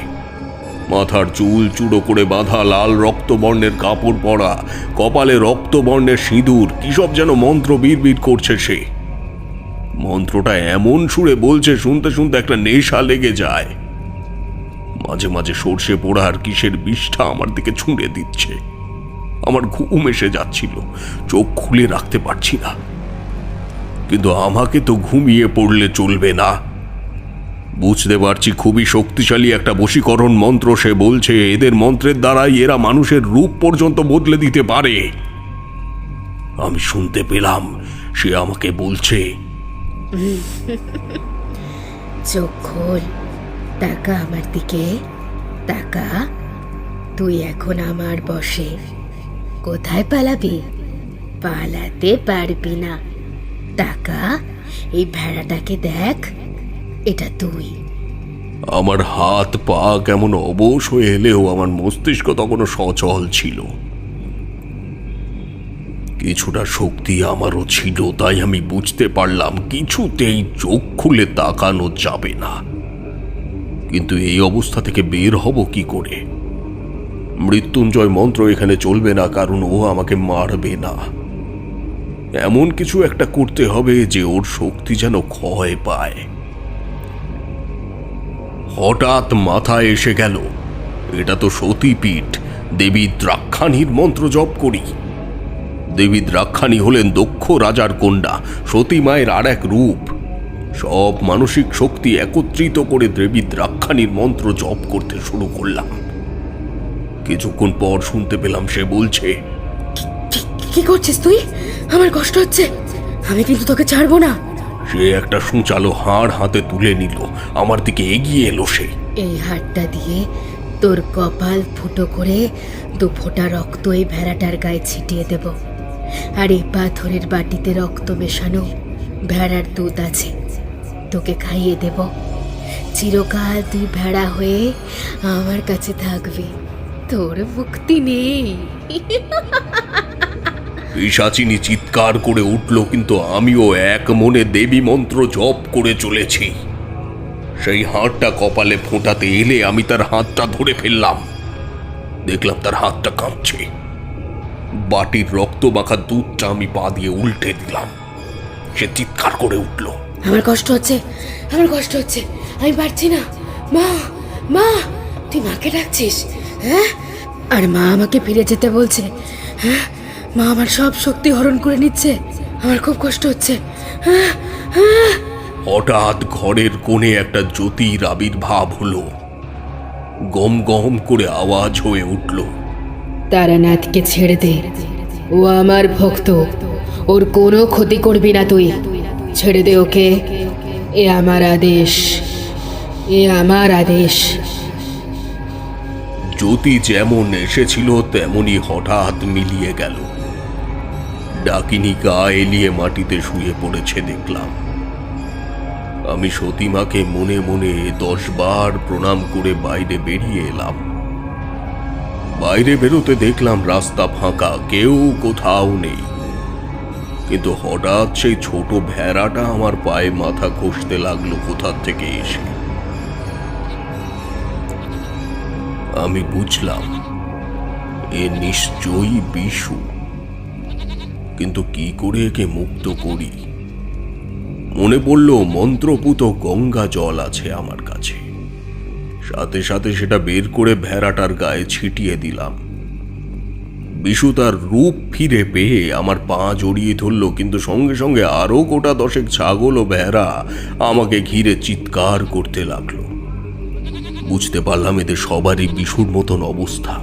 মাথার চুল চূড়ো করে বাঁধা, লাল রক্তবর্ণের কাপড় পরা, কপালে রক্তবর্ণের সিঁদুর, কিসব যেন মন্ত্র বিড়বিড় করছে সে। মন্ত্রটা এমন সুরে বলছে, শুনতে শুনতে একটা নেশা লেগে যায়। মাঝে মাঝে সর্ষে পোড়ার কিসের বিষটা আমার দিকে ছুঁড়ে দিচ্ছে। আমার ঘুম এসে যাচ্ছিল, চোখ খুলে রাখতে পারছি না। কিন্তু আমাকে তো ঘুমিয়ে পড়লে চলবে না। বুঝতে পারছি খুবই শক্তিশালী একটা বশীকরণ মন্ত্র সে বলছে। এদের মন্ত্রের দ্বারাই এরা মানুষের রূপ পর্যন্ত বদলে দিতে পারে। আমি শুনতে পেলাম সে আমাকে বলছে,
চোখ খোল, তাকা আমার দিকে, তাকা। তুই এখন আমার বশে। কোথায় পালাবি? পালাতে পারবি না। তাকা, এই ভেড়াটাকে দেখ, এটা তুই।
আমার হাত পা কেমন অবশ হয়ে এলেও আমার মস্তিষ্ক তখনও সচল ছিল। কিছুটা শক্তি আমারও ছিল, তাই আমি বুঝতে পারলাম কিছুতেই চোখ খুলে তাকানো যাবে না। কিন্তু এই অবস্থা থেকে বের হব কি করে? মৃত্যুঞ্জয় মন্ত্র এখানে চলবে না, কারণ ও আমাকে মারবে না। এমন কিছু একটা করতে হবে যে ওর শক্তি যেন ক্ষয় পায়। হঠাৎ মাথায় এসে গেল, এটা তো সতীপীঠ, দেবী দ্রাক্ষাণীর মন্ত্র জপ করি। দেবী দ্রাক্ষাণী হলেন দক্ষ রাজার কন্যা, সতী মায়ের আর এক রূপ। সব মানসিক শক্তি একত্রিত করে দেবী দ্রাক্ষাণীর মন্ত্র জপ করতে শুরু করলাম। কিছুক্ষণ পর শুনতে পেলাম সে বলছে,
কি করছিস তুই? আমার কষ্ট হচ্ছে, আমি কিন্তু তোকে ছাড়বো না।
সে একটা সূচালো হাড় হাতে তুলে নিল, আমার দিকে এগিয়ে এলো সে।
এই হাড়টা দিয়ে তোর কপাল ফুটো করে 2 ফোঁটা রক্ত এই ভেড়াটার গায়ে ছিটিয়ে দেব। আর এই পাথরের বাটিতে রক্ত মেশানো ভেড়ার দুধ আছে, তোকে খাইয়ে দেব। চিরকাল তুই ভেড়া হয়ে আমার কাছে থাকবি, তোর মুক্তি নেই।
পিশাচিনী চিৎকার করে উঠল, কিন্তু আমিও এক মনে দেবী মন্ত্র জপ করে চলেছি। সেই হাতটা কপালে ফোঁটাতে এলে আমি তার হাতটা ধরে ফেললাম। দেখলাম তার হাতটা কাঁপছে। বাটির রক্ত মাখা দুধটা আমি পা দিয়ে উল্টে দিলাম। সে চিৎকার করে উঠল,
আমার কষ্ট হচ্ছে, আমার কষ্ট হচ্ছে, আমি পারছি না। মা, মা, তুই মাকে ডাকছিস? হ্যাঁ, আর মা আমাকে ফিরে যেতে বলছে। হ্যাঁ, মা আমার সব শক্তি হরণ করে নিচ্ছে, আমার খুব কষ্ট হচ্ছে। হ্যাঁ, হ্যাঁ।
হঠাৎ ঘরের কোণে একটা জ্যোতির আবির্ভাব হলো। গম গম করে আওয়াজ হয়ে উঠল,
তারানাথকে ছেড়ে দে, ও আমার ভক্ত, ওর কোনো ক্ষতি করবি না তুই। ছেড়ে দে ওকে, এ আমার আদেশ, এ আমার আদেশ।
জ্যোতি যেমন এসেছিল তেমনি হঠাৎ মিলিয়ে গেল। ডাকিনী গা এলিয়ে মাটিতে শুয়ে পড়েছে দেখলাম। আমি সতীমাকে মনে মনে 10 বার প্রণাম করে বাইরে বেরিয়ে এলাম। বাইরে বেরোতে দেখলাম রাস্তা ফাঁকা, কেউ কোথাও নেই। কিন্তু হঠাৎ সেই ছোট ভেড়াটা আমার পায়ে মাথা ঘষতে লাগলো কোথা থেকে এসে। আমি বুঝলাম এ নিশ্চয়ই বিশু, কিন্তু কি করে একে মুক্ত করি? মনে পড়ল মন্ত্রপুত গঙ্গা জল আছে আমার কাছে। সাথে সাথে সেটা বের করে ভেড়াটার গায়ে ছিটিয়ে দিলাম। বিশু তার রূপ ফিরে পেয়ে আমার পা জড়িয়ে ধরল, কিন্তু সঙ্গে সঙ্গে আরো গোটা 10 ছাগল ও ভেড়া আমাকে ঘিরে চিৎকার করতে লাগলো। বুঝতে পারলাম এদের সবারই বিশুর মতন অবস্থা।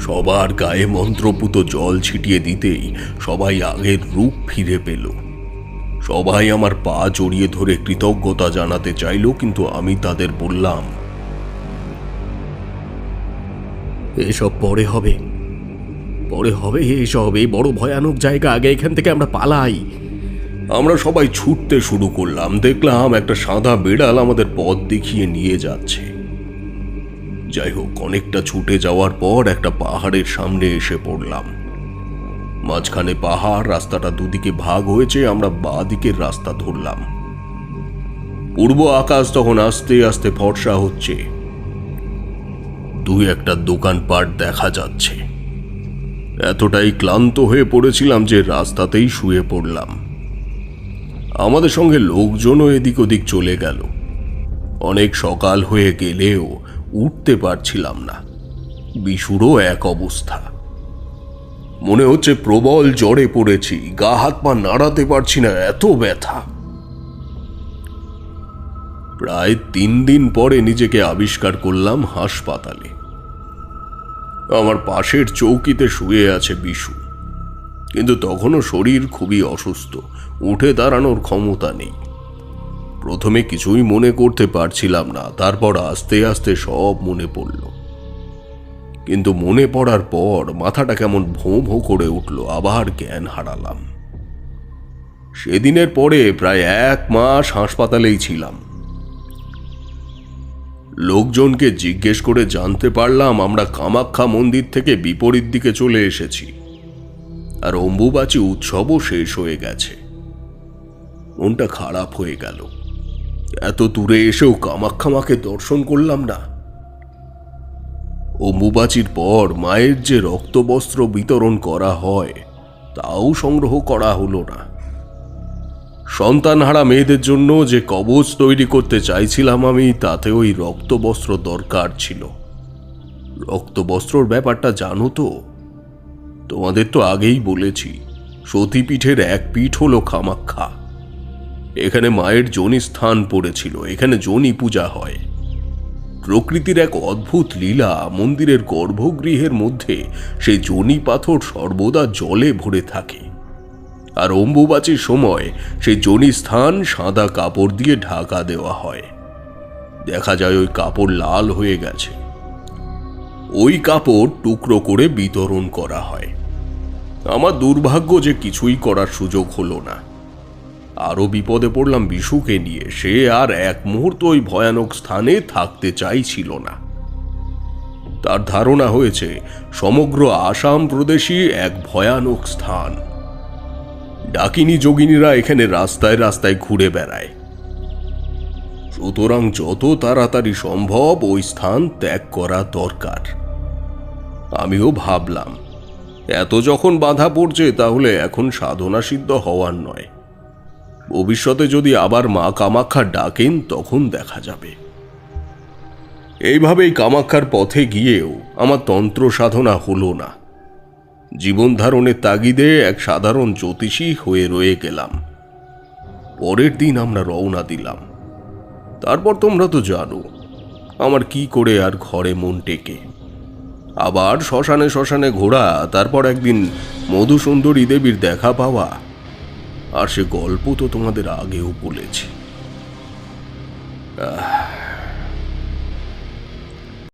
সবার গায়ে মন্ত্রপুত জল ছিটিয়ে দিতেই সবাই আগের রূপ ফিরে পেল। সবাই আমার পা জড়িয়ে ধরে কৃতজ্ঞতা জানাতে চাইল, কিন্তু আমি তাদের বললাম,
এসব পরে হবে, এসব এই বড় ভয়ানক জায়গা, আগে এখান থেকে আমরা পালাই।
আমরা সবাই ছুটতে শুরু করলাম। দেখলাম একটা সাদা বিড়াল আমাদের পথ দেখিয়ে নিয়ে যাচ্ছে। যাই হোক, অনেকটা ছুটে যাওয়ার পর একটা পাহাড়ের সামনে এসে পড়লাম। মাঝখানে পাহাড়, রাস্তাটা দুদিকে ভাগ হয়েছে। আমরা বাঁ দিকের রাস্তা ধরলাম। পূর্ব আকাশ তখন আস্তে আস্তে ফর্সা হচ্ছে। দুই একটা দোকানপাট দেখা যাচ্ছে। এতটাই ক্লান্ত হয়ে পড়েছিলাম যে রাস্তাতেই শুয়ে পড়লাম। আমাদের সঙ্গে লোকজনও এদিক ওদিক চলে গেল। অনেক সকাল হয়ে গেলেও উঠতে পারছিলাম না। বিশুরও এক অবস্থা। মনে হচ্ছে প্রবল জ্বরে পড়েছি, গা হাত পা নাড়াতে পারছি না, এত ব্যথা। প্রায় 3 দিন পরে নিজেকে আবিষ্কার করলাম হাসপাতালে। আমার পাশের চৌকিতে শুয়ে আছে বিশু, কিন্তু তখনও শরীর খুবই অসুস্থ, উঠে দাঁড়ানোর ক্ষমতা নেই। প্রথমে কিছুই মনে করতে পারছিলাম না, তারপর আস্তে আস্তে সব মনে পড়ল। কিন্তু মনে পড়ার পর মাথাটা কেমন ভোঁ ভোঁ করে উঠল, আবার জ্ঞান হারালাম। সেদিনের পরে প্রায় 1 মাস হাসপাতালেই ছিলাম। লোকজনকে জিজ্ঞেস করে জানতে পারলাম আমরা কামাখ্যা মন্দির থেকে বিপরীত দিকে চলে এসেছি, আর অম্বুবাচী উৎসবও শেষ হয়ে গেছে। মনটা খারাপ হয়ে গেল। এত দূরে এসেও কামাখ্যা মাকে দর্শন করলাম না। অম্বুবাচীর পর মায়ের যে রক্তবস্ত্র বিতরণ করা হয় তাও সংগ্রহ করা হলো না। সন্তানহারা মেয়েদের জন্য যে কবচ তৈরি করতে চাইছিলাম আমি, তাতে ওই রক্তবস্ত্র দরকার ছিল। রক্তবস্ত্রর ব্যাপারটা জানো তো? তোমাদের তো আগেই বলেছি, সতীপীঠের এক পীঠ হলো কামাখ্যা। এখানে মায়ের যোনি স্থান পড়েছিল, এখানে যোনি পূজা হয়। প্রকৃতির এক অদ্ভুত লীলা, মন্দিরের গর্ভগৃহের মধ্যে সেই যোনি পাথর সর্বদা জলে ভরে থাকে, আর অম্বুবাচীর সময় সেই যোনি স্থান সাদা কাপড় দিয়ে ঢাকা দেওয়া হয়। দেখা যায় ওই কাপড় লাল হয়ে গেছে। ওই কাপড় টুকরো করে বিতরণ করা হয়। আমার দুর্ভাগ্য যে কিছুই করার সুযোগ হলো না। আরো বিপদে পড়লাম বিশুকে নিয়ে। সে আর এক মুহূর্ত ওই ভয়ানক স্থানে থাকতে চাইছিল না। তার ধারণা হয়েছে সমগ্র আসাম প্রদেশই এক ভয়ানক স্থান। ডাকিনী যোগিনীরা এখানে রাস্তায় রাস্তায় ঘুরে বেড়ায়। সুতরাং যত তাড়াতাড়ি সম্ভব ওই স্থান ত্যাগ করা দরকার। আমিও ভাবলাম, এত যখন বাধা পড়ছে তাহলে এখন সাধনা সিদ্ধ হওয়ার নয়, ভবিষ্যতে যদি আবার মা কামাখ্যা ডাকেন তখন দেখা যাবে। এইভাবেই কামাখ্যার পথে গিয়েও আমার তন্ত্র সাধনা হলো না। জীবন ধারণের তাগিদে এক সাধারণ জ্যোতিষী হয়ে রয়ে গেলাম। পরের দিন আমরা রওনা দিলাম। তারপর তোমরা তো জানো আমার কি করে আর ঘরে মন টেকে। আবার শ্মশানে শ্মশানে ঘোরা, তারপর একদিন মধুসুন্দরী দেবীর দেখা পাওয়া, আর সে গল্প তো তোমাদের আগেও বলেছি।